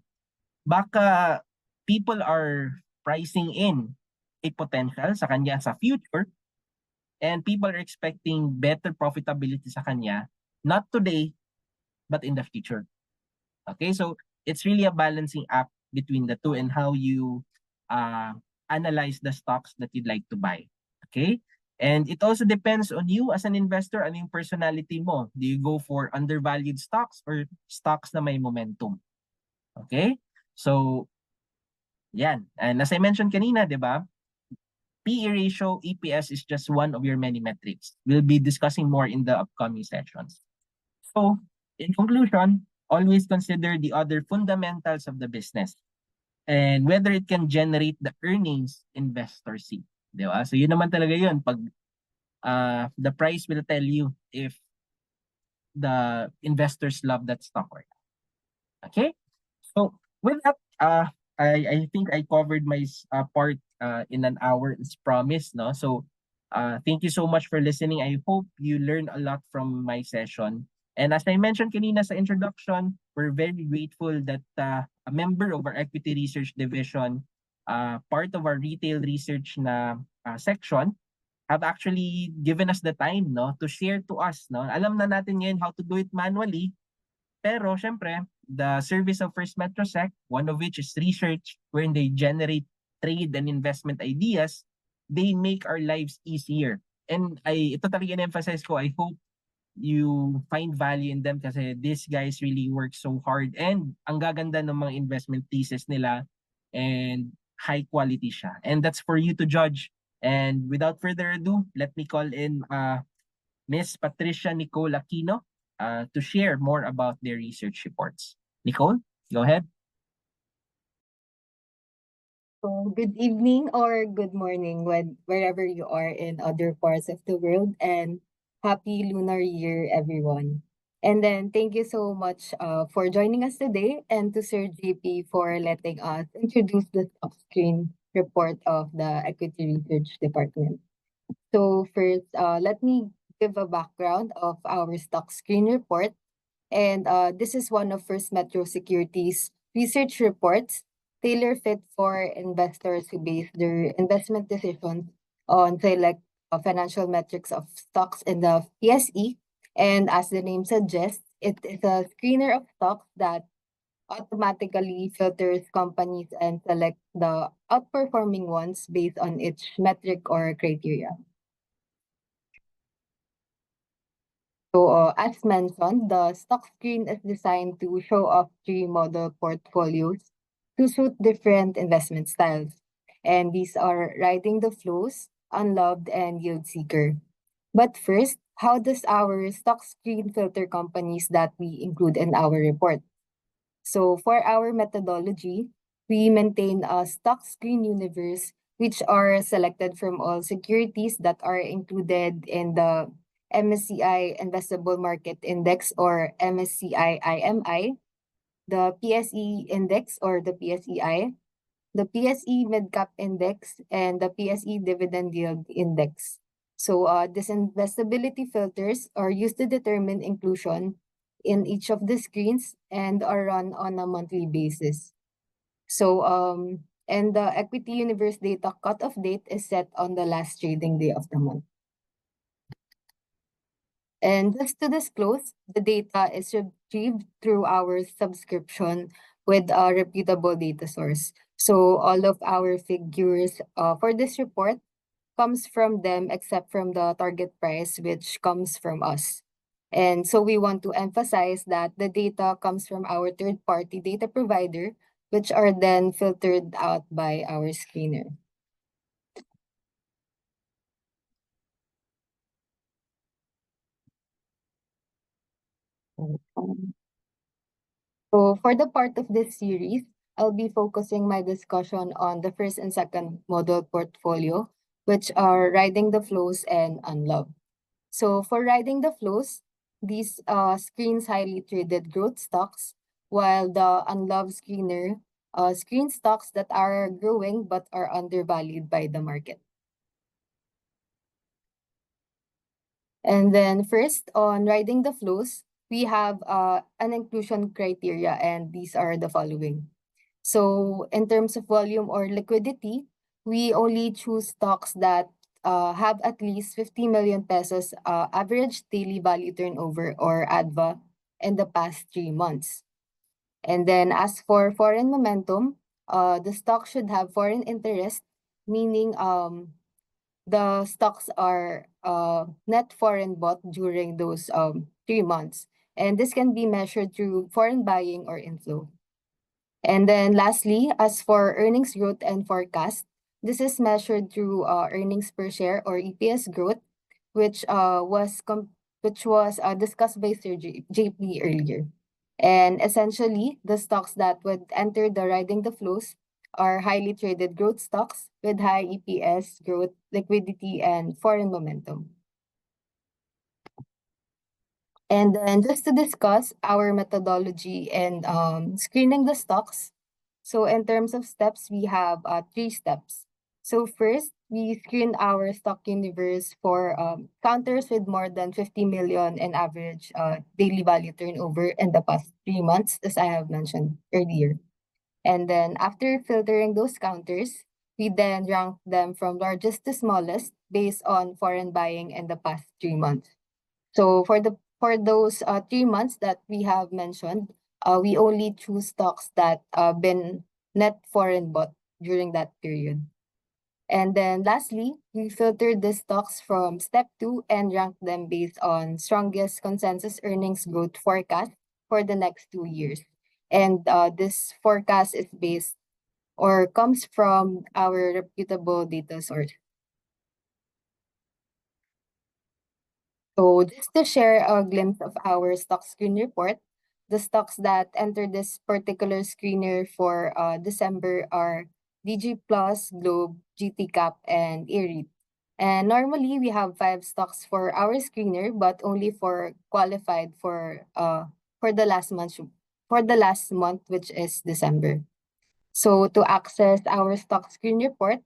Baka people are pricing in a potential sa kanya sa future and people are expecting better profitability sa kanya, not today, but in the future. Okay, so it's really a balancing act between the two and how you analyze the stocks that you'd like to buy. Okay? And it also depends on you as an investor, ano yung personality mo. Do you go for undervalued stocks or stocks na may momentum? Okay? So, yan. And as I mentioned kanina, di ba? PE ratio, EPS is just one of your many metrics. We'll be discussing more in the upcoming sessions. So, in conclusion, always consider the other fundamentals of the business and whether it can generate the earnings investors see. Di ba? So yun naman talaga yun. Pag the price will tell you if the investors love that stock or not. Okay? So with that, I think I covered my part in an hour as promised, no? So thank you so much for listening. I hope you learned a lot from my session. And as I mentioned kanina sa introduction, we're very grateful that a member of our equity research division, part of our retail research na section, have actually given us the time, no, to share to us, no. Alam na natin ngayon how to do it manually, pero syempre, the service of First Metrosec, one of which is research, wherein they generate trade and investment ideas, they make our lives easier. And ito talaga in-emphasize ko, I hope you find value in them kasi these guys really work so hard and ang gaganda ng mga investment thesis nila and high quality siya. And that's for you to judge. And without further ado, let me call in Miss Patricia Nicole Aquino to share more about their research reports. Nicole, go ahead. So good evening or good morning wherever you are in other parts of the world, and happy Lunar Year, everyone. And then thank you so much for joining us today, and to Sir JP for letting us introduce the stock screen report of the Equity Research Department. So first, let me give a background of our stock screen report. And this is one of First Metro Securities research reports tailor fit for investors who base their investment decisions on select financial metrics of stocks in the PSE. And as the name suggests, it is a screener of stocks that automatically filters companies and select the outperforming ones based on each metric or criteria. So, as mentioned, the stock screen is designed to show off three model portfolios to suit different investment styles. And these are riding the flows, unloved, and yield seeker. But first, how does our stock screen filter companies that we include in our report? So, for our methodology, we maintain a stock screen universe which are selected from all securities that are included in the MSCI Investable Market Index or MSCI IMI, the PSE Index or the PSEI, the PSE Midcap Index, and the PSE Dividend Yield Index. So these investability filters are used to determine inclusion in each of the screens and are run on a monthly basis. So and the equity universe data cutoff date is set on the last trading day of the month. And just to disclose, the data is retrieved through our subscription with a reputable data source. So all of our figures for this report comes from them except from the target price, which comes from us. And so we want to emphasize that the data comes from our third-party data provider, which are then filtered out by our screener. So for the part of this series, I'll be focusing my discussion on the first and second model portfolio, which are riding the flows and unloved. So for riding the flows, these screens highly traded growth stocks, while the unloved screener screen stocks that are growing but are undervalued by the market. And then first, on riding the flows, we have an inclusion criteria, and these are the following. So in terms of volume or liquidity, we only choose stocks that have at least 50 million pesos average daily value turnover or ADVA in the past 3 months. And then as for foreign momentum, the stock should have foreign interest, meaning the stocks are net foreign bought during those 3 months. And this can be measured through foreign buying or inflow. And then lastly, as for earnings growth and forecast, this is measured through earnings per share or EPS growth, which was discussed by Sir JP earlier. And essentially, the stocks that would enter the riding the flows are highly traded growth stocks with high EPS, growth, liquidity, and foreign momentum. And then just to discuss our methodology and screening the stocks. So in terms of steps, we have three steps. So first, we screen our stock universe for counters with more than 50 million in average daily value turnover in the past 3 months, as I have mentioned earlier. And then after filtering those counters, we then rank them from largest to smallest based on foreign buying in the past 3 months. So for those 3 months that we have mentioned, we only choose stocks that been net foreign bought during that period. And then lastly, we filtered the stocks from step two and ranked them based on strongest consensus earnings growth forecast for the next 2 years. And this forecast is based or comes from our reputable data source. So just to share a glimpse of our stock screen report, the stocks that entered this particular screener for December are DG Plus, Globe, GT Cap, and ERIT. And normally we have 5 stocks for our screener, but only for qualified for the last month, which is December. So to access our stock screen report,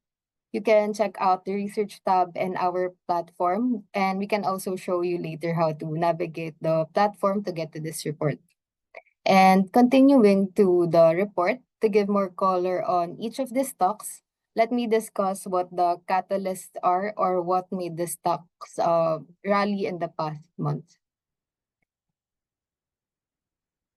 you can check out the research tab in our platform, and we can also show you later how to navigate the platform to get to this report. And continuing to the report, to give more color on each of the stocks, let me discuss what the catalysts are or what made the stocks rally in the past month.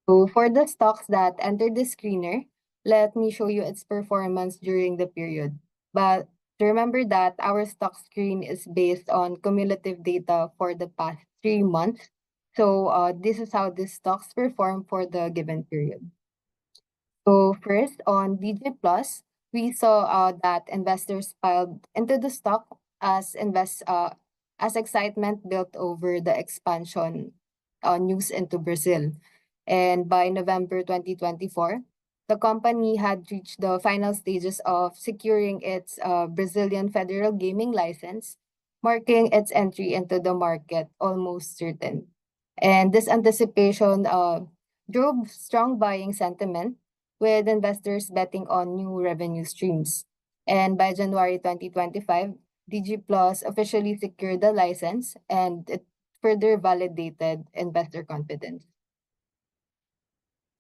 So for the stocks that entered the screener, let me show you its performance during the period. But remember that our stock screen is based on cumulative data for the past 3 months. So this is how the stocks perform for the given period. So first on DJ Plus, we saw that investors piled into the stock as excitement built over the expansion news into Brazil. And by November 2024, the company had reached the final stages of securing its Brazilian federal gaming license, marking its entry into the market almost certain. And this anticipation drove strong buying sentiment with investors betting on new revenue streams. And by January 2025, DG Plus officially secured the license and it further validated investor confidence.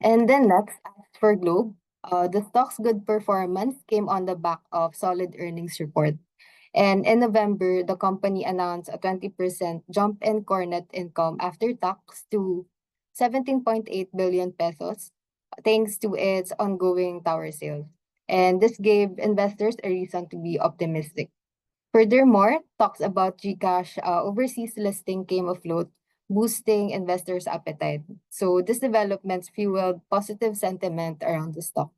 And then next, as for Globe, the stock's good performance came on the back of solid earnings report. And in November, the company announced a 20% jump in core net income after tax to 17.8 billion pesos, thanks to its ongoing tower sales. And this gave investors a reason to be optimistic. Furthermore, talks about GCash overseas listing came afloat, boosting investors' appetite. So these developments fueled positive sentiment around the stock.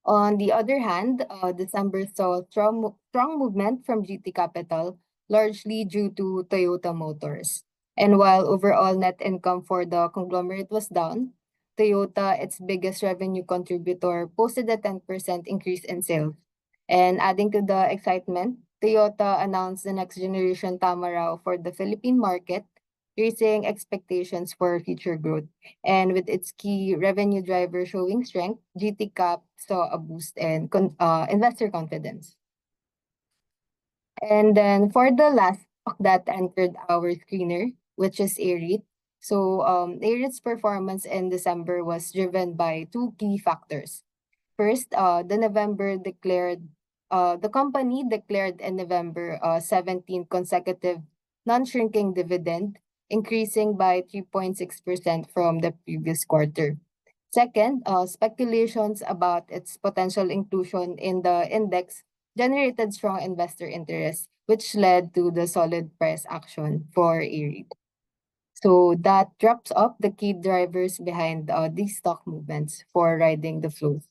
On the other hand, December saw strong movement from GT Capital, largely due to Toyota Motors. And while overall net income for the conglomerate was down, Toyota, its biggest revenue contributor, posted a 10% increase in sales. And adding to the excitement, Toyota announced the next generation Tamaraw for the Philippine market, raising expectations for future growth. And with its key revenue driver showing strength, GT Cap saw a boost in investor confidence. And then for the last stock that entered our screener, which is AREIT. So AREIT's performance in December was driven by two key factors. First, the company declared in November 17 consecutive non-shrinking dividend, increasing by 3.6% from the previous quarter. Second, speculations about its potential inclusion in the index generated strong investor interest, which led to the solid price action for AREIT. So that wraps up the key drivers behind these stock movements for riding the flows.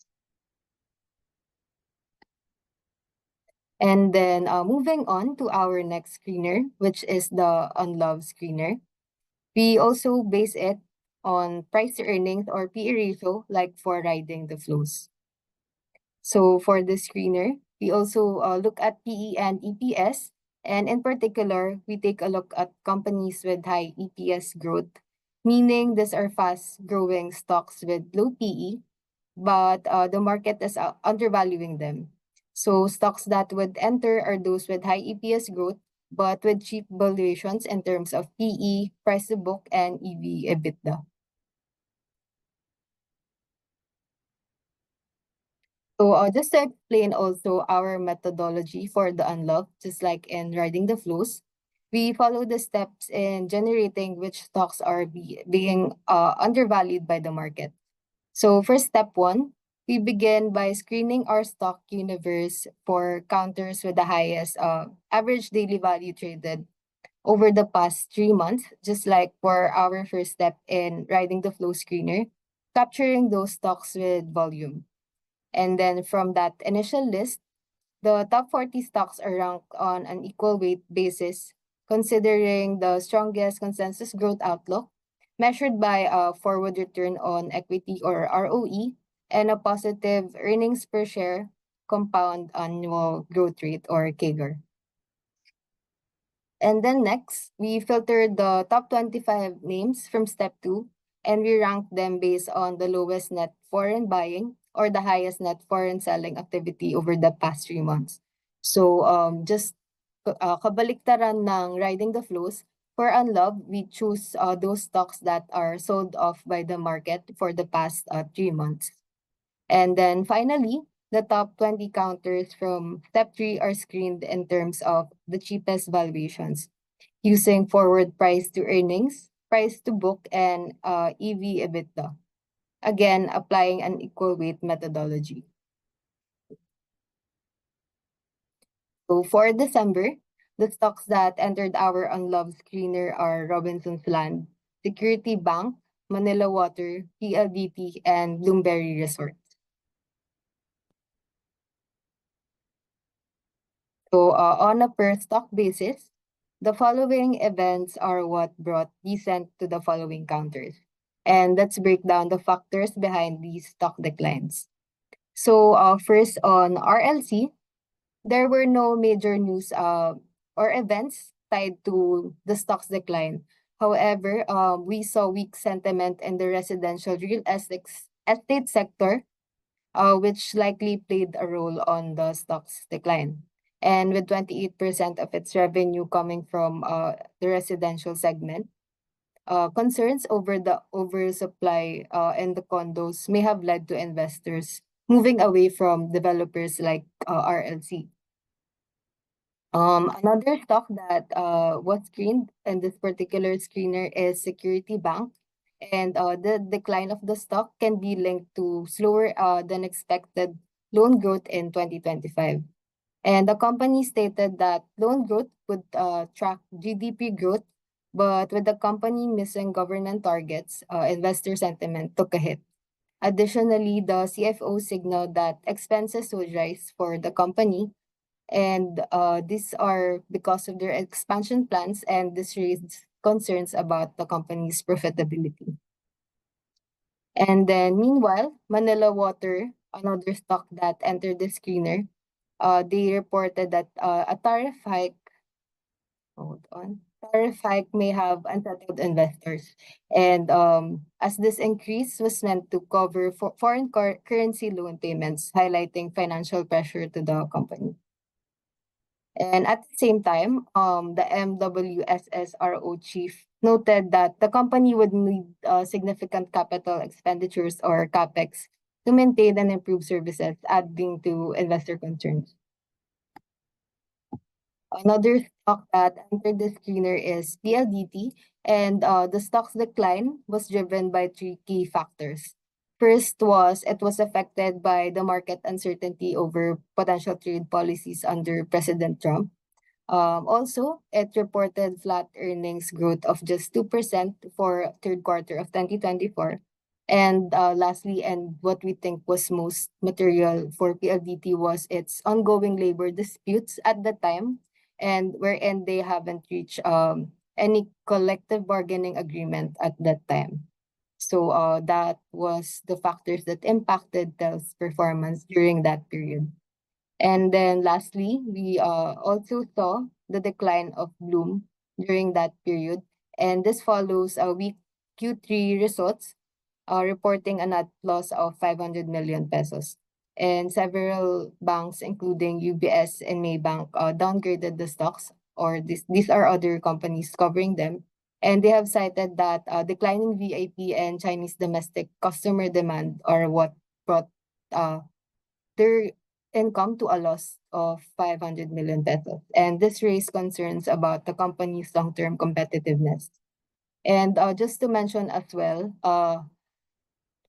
And then moving on to our next screener, which is the Unloved screener. We also base it on price to earnings or PE ratio, like for riding the flows. So for the screener, we also look at PE and EPS. And in particular, we take a look at companies with high EPS growth, meaning these are fast growing stocks with low PE, but the market is undervaluing them. So stocks that would enter are those with high EPS growth, but with cheap valuations in terms of PE, price to book, and EV/EBITDA. So just to explain also our methodology for the unlock, just like in riding the flows, we follow the steps in generating which stocks are being undervalued by the market. So for step one, we begin by screening our stock universe for counters with the highest average daily value traded over the past 3 months, just like for our first step in riding the flow screener, capturing those stocks with volume. And then from that initial list, the top 40 stocks are ranked on an equal weight basis, considering the strongest consensus growth outlook, measured by a forward return on equity or ROE, and a positive earnings per share compound annual growth rate or CAGR. And then next, we filtered the top 25 names from step two, and we ranked them based on the lowest net foreign buying or the highest net foreign selling activity over the past 3 months. So just kabaliktaran ng riding the flows, for Unlove, we choose those stocks that are sold off by the market for the past 3 months. And then finally, the top 20 counters from step three are screened in terms of the cheapest valuations using forward price to earnings, price to book, and EV/EBITDA. Again, applying an equal weight methodology. So for December, the stocks that entered our unloved screener are Robinson's Land, Security Bank, Manila Water, PLDT, and Bloomberry Resort. So on a per stock basis, the following events are what brought descent to the following counters. And let's break down the factors behind these stock declines. So first on RLC, there were no major news or events tied to the stock's decline. However, we saw weak sentiment in the residential real estate sector, which likely played a role on the stock's decline. And with 28% of its revenue coming from the residential segment, concerns over the oversupply in the condos may have led to investors moving away from developers like RLC. Another stock that was screened in this particular screener is Security Bank. And the decline of the stock can be linked to slower than expected loan growth in 2025. And the company stated that loan growth would track GDP growth, but with the company missing governance targets, investor sentiment took a hit. Additionally, the CFO signaled that expenses would rise for the company, and these are because of their expansion plans, and this raised concerns about the company's profitability. And then meanwhile, Manila Water, another stock that entered the screener, they reported that a tariff hike, hold on, tariff hike may have unsettled investors. And as this increase was meant to cover foreign currency loan payments, highlighting financial pressure to the company. And at the same time, the MWSSRO chief noted that the company would need significant capital expenditures or capex to maintain and improve services, adding to investor concerns. Another stock that entered the screener is PLDT, and the stock's decline was driven by three key factors. First was it was affected by the market uncertainty over potential trade policies under President Trump. Also, it reported flat earnings growth of just 2% for third quarter of 2024. And lastly, and what we think was most material for PLDT was its ongoing labor disputes at the time, and wherein they haven't reached any collective bargaining agreement at that time. So that was the factors that impacted TEL's performance during that period. And then lastly, we also saw the decline of Bloom during that period. And this follows a weak Q3 results, reporting a net loss of 500 million pesos. And several banks, including UBS and Maybank, downgraded the stocks, or these are other companies covering them. And they have cited that declining VIP and Chinese domestic customer demand are what brought their income to a loss of 500 million pesos. And this raised concerns about the company's long-term competitiveness. And just to mention as well,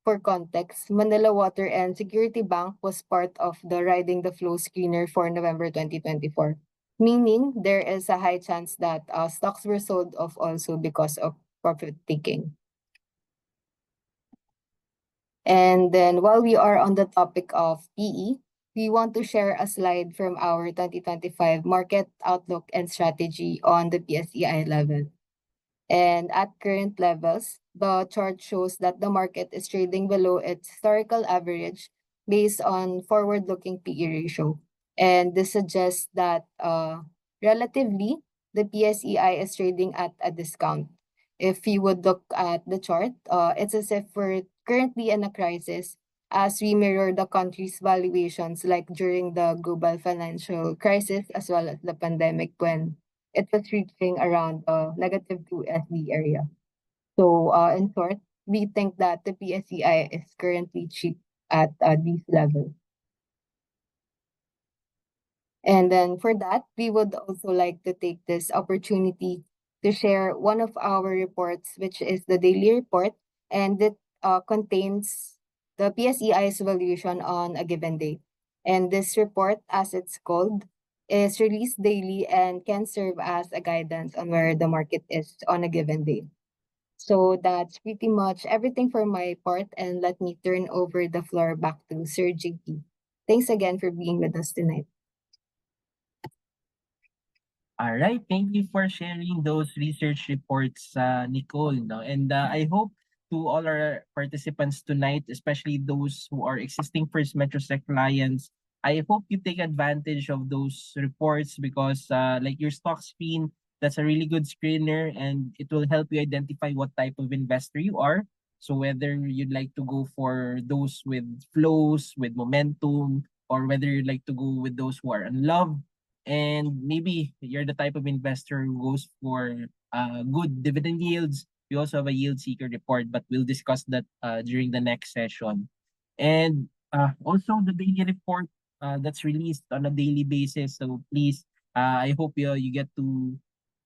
for context, Manila Water and Security Bank was part of the Riding the Flow screener for November 2024, meaning there is a high chance that stocks were sold off also because of profit taking. And then while we are on the topic of PE, we want to share a slide from our 2025 market outlook and strategy on the PSEI level. And at current levels, the chart shows that the market is trading below its historical average based on forward-looking PE ratio. And this suggests that relatively, the PSEI is trading at a discount. If you would look at the chart, it's as if we're currently in a crisis as we mirror the country's valuations like during the global financial crisis as well as the pandemic when it was reaching around -2 SD area. So in short, we think that the PSEI is currently cheap at these levels. And then for that, we would also like to take this opportunity to share one of our reports, which is the daily report, and it contains the PSEI's valuation on a given day. And this report, as it's called, is released daily and can serve as a guidance on where the market is on a given day. So that's pretty much everything for my part, and let me turn over the floor back to Sir JP. Thanks again for being with us tonight. All right, thank you for sharing those research reports, Nicole. No? And I hope to all our participants tonight, especially those who are existing First Metrosec clients, I hope you take advantage of those reports because like your stock screen, that's a really good screener and it will help you identify what type of investor you are. So whether you'd like to go for those with flows, with momentum, or whether you'd like to go with those who are unloved, and maybe you're the type of investor who goes for good dividend yields. We also have a yield seeker report, but we'll discuss that during the next session. And also the daily report that's released on a daily basis. So please, I hope you get to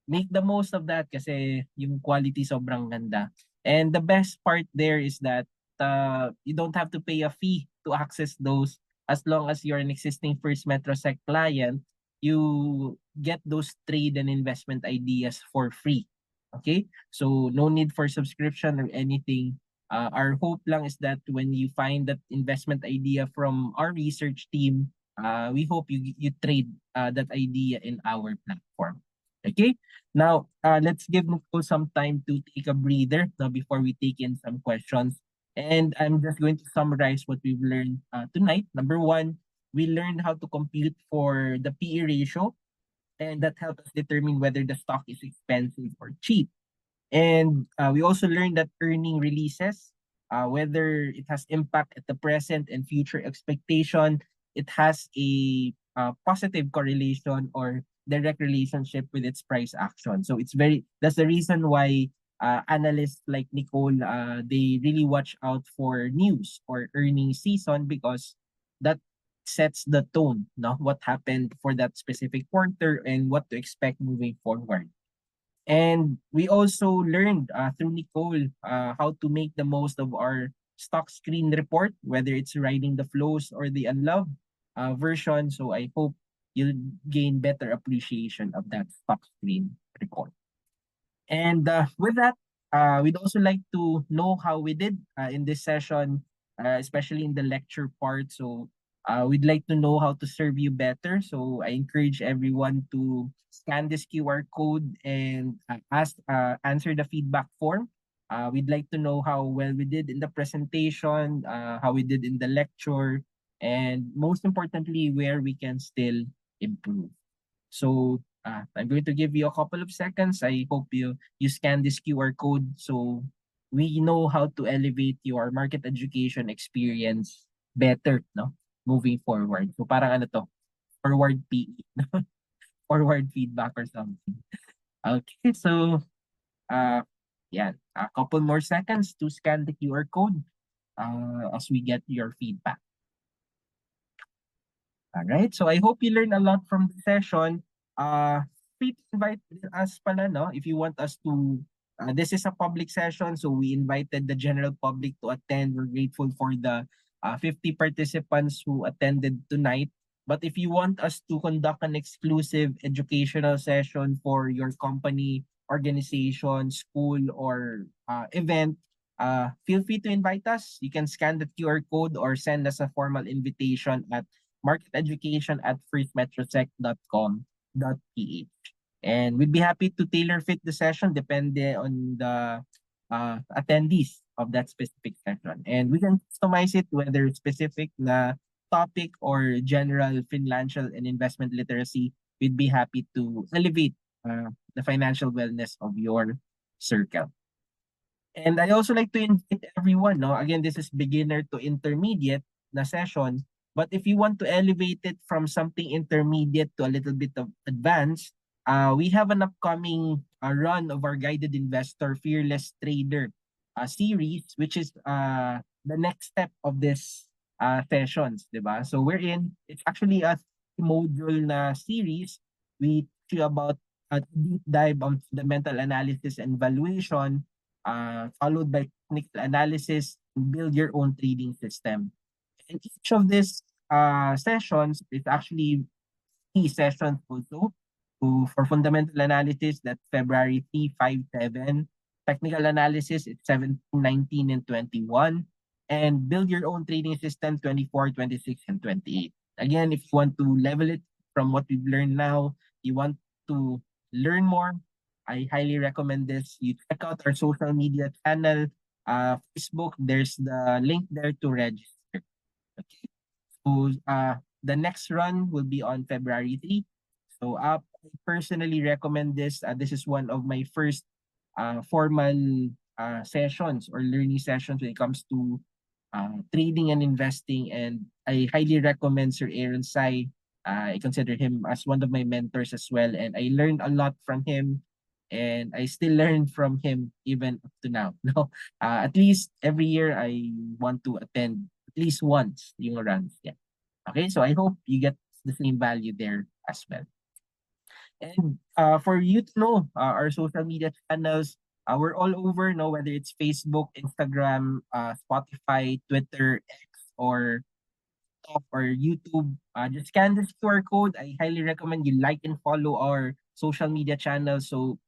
make the most of that kasi yung quality sobrang ganda. And the best part there is that you don't have to pay a fee to access those as long as you're an existing First Metrosec client. You get those trade and investment ideas for free. Okay? So no need for subscription or anything. Our hope lang is that when you find that investment idea from our research team, we hope you trade that idea in our platform. Okay? Now, let's give Nicole some time to take a breather before we take in some questions. And I'm just going to summarize what we've learned tonight. Number one, we learned how to compute for the PE ratio, and that helped us determine whether the stock is expensive or cheap. And we also learned that earning releases, whether it has impact at the present and future expectation, it has a positive correlation or direct relationship with its price action. So that's the reason why analysts like Nicole, they really watch out for news or earnings season because that sets the tone, no? What happened for that specific quarter and what to expect moving forward. And we also learned through Nicole how to make the most of our stock screen report, whether it's riding the flows or the unloved version. So I hope you'll gain better appreciation of that stock screen report. And with that, we'd also like to know how we did in this session, especially in the lecture part. So we'd like to know how to serve you better. So I encourage everyone to scan this QR code and answer the feedback form. We'd like to know how well we did in the presentation, how we did in the lecture, and most importantly, where we can still improve. So I'm going to give you a couple of seconds. I hope you scan this QR code so we know how to elevate your market education experience better, no? Moving forward. So parang ano to, forward PE, forward feedback or something. Okay, so uh yeah, a couple more seconds to scan the QR code as we get your feedback. All right. So I hope you learned a lot from the session. Please invite us pala, no? If you want us to, this is a public session, so we invited the general public to attend. We're grateful for the 50 participants who attended tonight. But if you want us to conduct an exclusive educational session for your company, organization, school, or event, feel free to invite us. You can scan the QR code or send us a formal invitation at marketeducation@firstmetrosec.com.ph. And we'd be happy to tailor fit the session depende on the attendees of that specific session. And we can customize it whether specific na topic or general financial and investment literacy. We'd be happy to elevate the financial wellness of your circle. And I also like to invite everyone, no? Again, this is beginner to intermediate na session. But if you want to elevate it from something intermediate to a little bit of advanced, we have an upcoming run of our Guided Investor Fearless Trader series, which is the next step of this sessions, di ba? So we're in, it's actually a module na series. We teach you about a deep dive on fundamental analysis and valuation, followed by technical analysis, to build your own trading system. And each of these sessions is actually key sessions also. So for fundamental analysis, that's February 3, 5, 7. Technical analysis, it's 17, 19, and 21. And build your own trading system, 24, 26, and 28. Again, if you want to level it from what we've learned now, you want to learn more, I highly recommend this. You check out our social media channel, Facebook, there's the link there to register. Okay. So the next run will be on February 3. So I personally recommend this. This is one of my first formal sessions or learning sessions when it comes to trading and investing. And I highly recommend Sir Aaron Sai. I consider him as one of my mentors as well. And I learned a lot from him. And I still learn from him even up to now. No, at least every year I want to attend at least once yung runs. Yeah. Okay, so I hope you get the same value there as well. And for you to know our social media channels, we're all over, no, whether it's Facebook, Instagram, Spotify, Twitter, X, or or YouTube. Just scan this QR code. I highly recommend you like and follow our social media channels so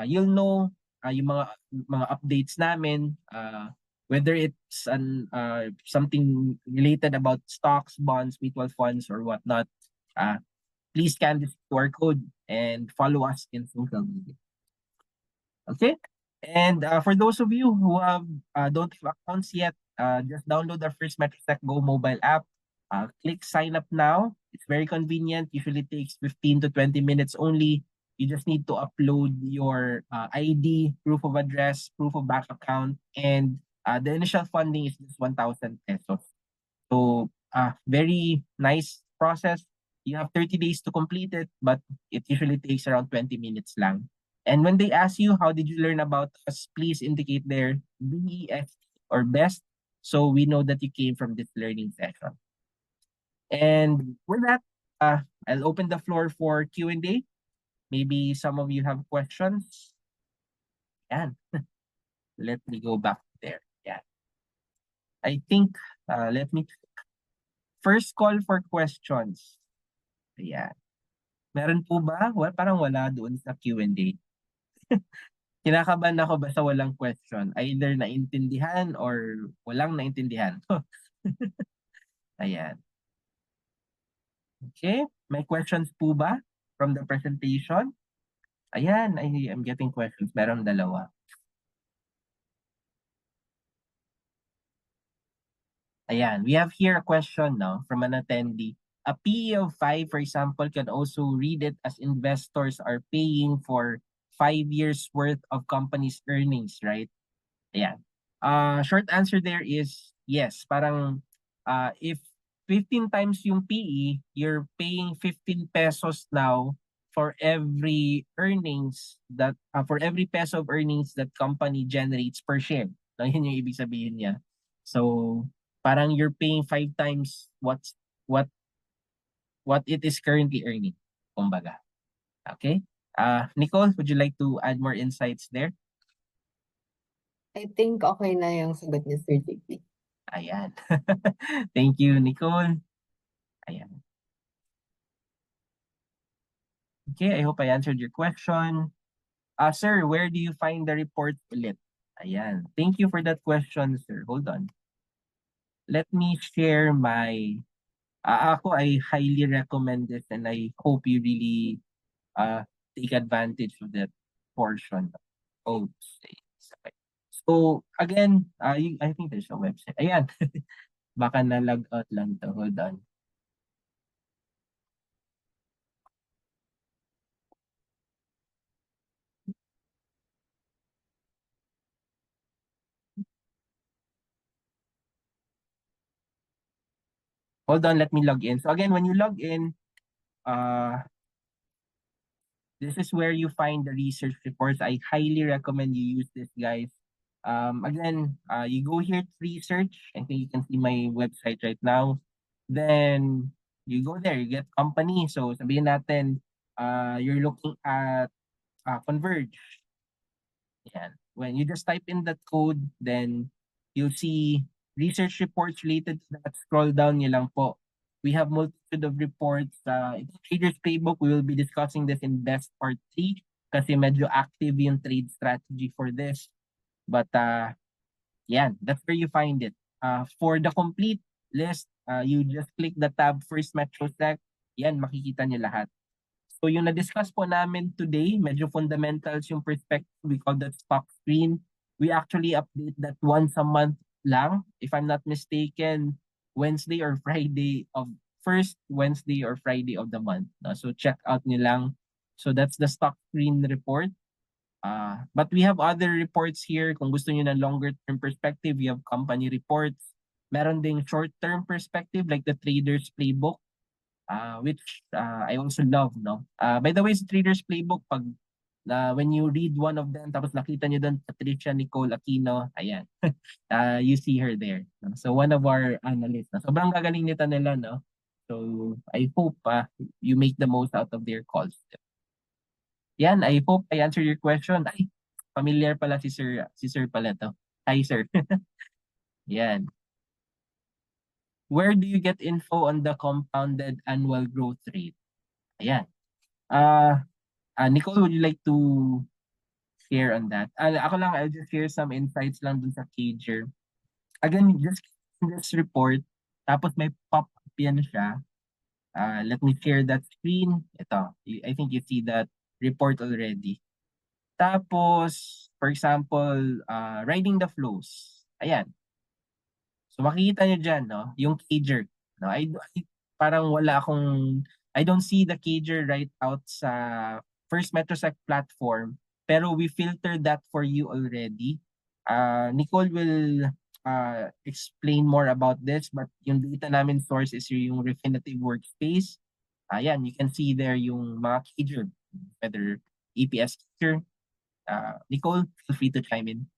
you'll know yung mga updates namin, whether it's something related about stocks, bonds, mutual funds, or whatnot. Please scan this QR code and follow us in social media. Okay? And for those of you who don't have accounts yet, just download our First Metrosec Go mobile app. Click sign up now. It's very convenient. Usually takes 15 to 20 minutes only. You just need to upload your ID, proof of address, proof of bank account, and the initial funding is just 1,000 pesos. So very nice process. You have 30 days to complete it, but it usually takes around 20 minutes lang. And when they ask you, how did you learn about us, please indicate their BEST or BEST so we know that you came from this learning session. And with that, I'll open the floor for Q&A. Maybe some of you have questions. Yan. Let me go back there. Yeah. I think, let me first call for questions. Ayan. Meron po ba? Well, parang wala doon sa Q&A. Kinakabahan ako basta walang question. Either naintindihan or walang naintindihan. Ayan. Okay. May questions po ba from the presentation? Ayan, I'm getting questions. Meron dalawa. Ayan, we have here a question now from an attendee. A PE of 5, for example, can also read it as investors are paying for 5 years worth of company's earnings, right? Ayan. Short answer there is yes. Parang if 15 times yung PE, you're paying 15 pesos now for every earnings that for every peso of earnings that company generates per share. No, yun yung ibig sabihin niya. So, parang you're paying 5 times what what it is currently earning, kumbaga. Okay? Nicole, would you like to add more insights there? I think okay na yung sagot niya, Sir JP. Ayan. Thank you, Nicole. Ayan. Okay, I hope I answered your question. Sir, where do you find the report ulit? Ayan. Thank you for that question, sir. Hold on. Let me share my... ako, I highly recommend this and I hope you really take advantage of that portion. Oops. Okay. So, again, I think there's a website. Ayan. Baka na-log out lang to. Hold on. Hold on, let me log in. So again, when you log in, uh, this is where you find the research reports. I highly recommend you use this, guys. Again, you go here to research. I think you can see my website right now. Then you go there, you get company. So sabihin natin, you're looking at Converge. Yan. When you just type in that code, then you'll see research reports related to that. Scroll down nyo lang po. We have multitude of reports. Ito Traders Playbook, we will be discussing this in best part 3 kasi medyo active yung trade strategy for this. But yan, that's where you find it. For the complete list, you just click the tab First Metro Sec. Yan, makikita nyo lahat. So yung na-discuss po namin today, medyo fundamentals yung perspective. We call that stock screen. We actually update that once a month lang. If I'm not mistaken, Wednesday or Friday of first Wednesday or Friday of the month. No? So check out nyo lang. So that's the stock screen report. But we have other reports here. Kung gusto niyo ng longer term perspective, we have company reports. Meron ding short term perspective like the Traders Playbook, which I also love, no? By the way, sa Traders Playbook, pag when you read one of them, tapos nakita niyo doon Patricia Nicole Aquino, ayan. You see her there. No? So one of our analysts. No? Sobrang gagaling nito nila, no? So I hope you make the most out of their calls. Yan, I hope I answered your question. Ay, familiar pala si Sir pala to. Hi, Sir. Yan. Where do you get info on the compounded annual growth rate? Ayan. Nicole, would you like to share on that? Ako lang, I'll just share some insights lang dun sa Cager. Again, just in this report, tapos may pop-up yan siya. Let me share that screen. Ito, I think you see that report already. Tapos, for example, riding the flows. Ayan. So makikita nyo dyan, no? Yung cager. No? Parang wala akong, I don't see the cager right out sa First Metrosec platform, pero we filtered that for you already. Nicole will explain more about this, but yung data namin source is yung Refinitiv Workspace. Ayan, you can see there yung mga cager, whether EPS cager. Nicole, feel free to chime in.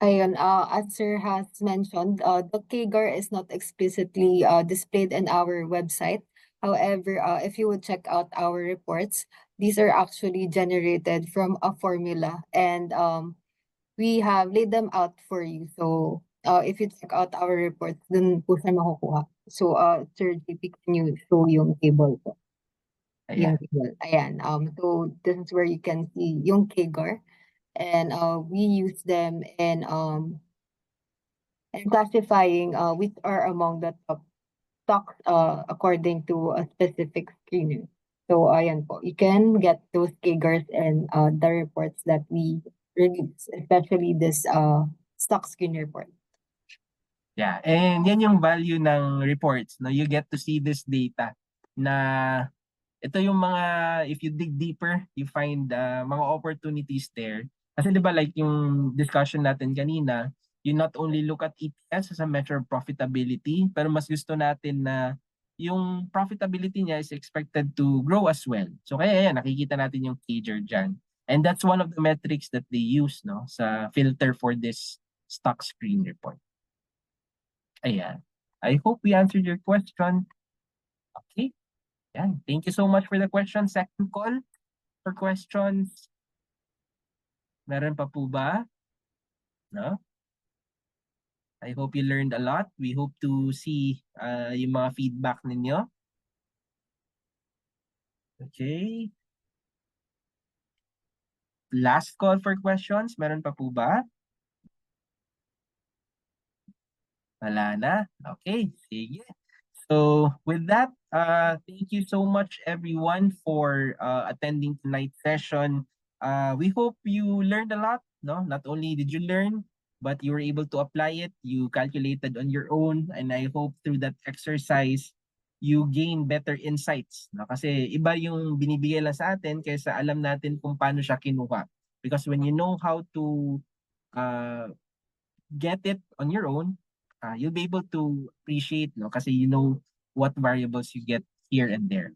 Ayun, as Sir has mentioned, the CAGR is not explicitly displayed in our website. However, if you would check out our reports, these are actually generated from a formula, and we have laid them out for you. So, if you check out our reports, dun po siya makukuha. So, Sir JP, can you show yung table po? Ayan. Yung table. Ayan. So this is where you can see yung CAGR, and we use them in and classifying which are among the top stocks according to a specific screener. So ayan po, you can get those CAGRs and the reports that we release, especially this stock screen report. Yeah, and yan yung value ng reports, no? You get to see this data na ito yung mga, if you dig deeper, you find mga opportunities there. Kasi di ba like yung discussion natin kanina, you not only look at EPS as a measure of profitability, pero mas gusto natin na yung profitability niya is expected to grow as well. So kaya yan, nakikita natin yung CAGR dyan. And that's one of the metrics that they use, no, sa filter for this stock screen report. Ayan. I hope we answered your question. Okay. Yan. Thank you so much for the question. Second call for questions. Meron pa po ba? No? I hope you learned a lot. We hope to see yung mga feedback ninyo. Okay. Last call for questions. Meron pa po ba? Wala na? Okay. Sige. So with that, thank you so much everyone for attending tonight's session. We hope you learned a lot. No, not only did you learn, but you were able to apply it. You calculated on your own, and I hope through that exercise, you gain better insights. No? Kasi iba yung binibigay lang sa atin kaysa alam natin kung paano siya kinuha. Because when you know how to uh, get it on your own, you'll be able to appreciate, no? Kasi you know what variables you get here and there.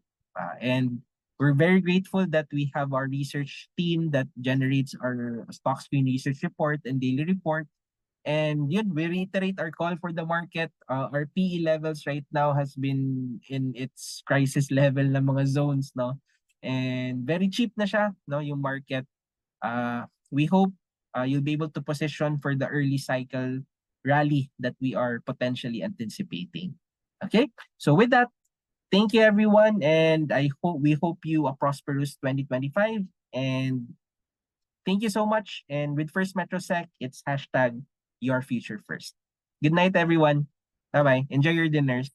And we're very grateful that we have our research team that generates our stock screen research report and daily report. And yun, we reiterate our call for the market. Our PE levels right now has been in its crisis level na mga zones, no? And very cheap na siya, no? Yung market. We hope you'll be able to position for the early cycle rally that we are potentially anticipating. Okay, so with that, thank you everyone, and we hope you a prosperous 2025. And thank you so much. And with First Metrosec, it's hashtag your future first. Good night, everyone. Bye bye. Enjoy your dinners.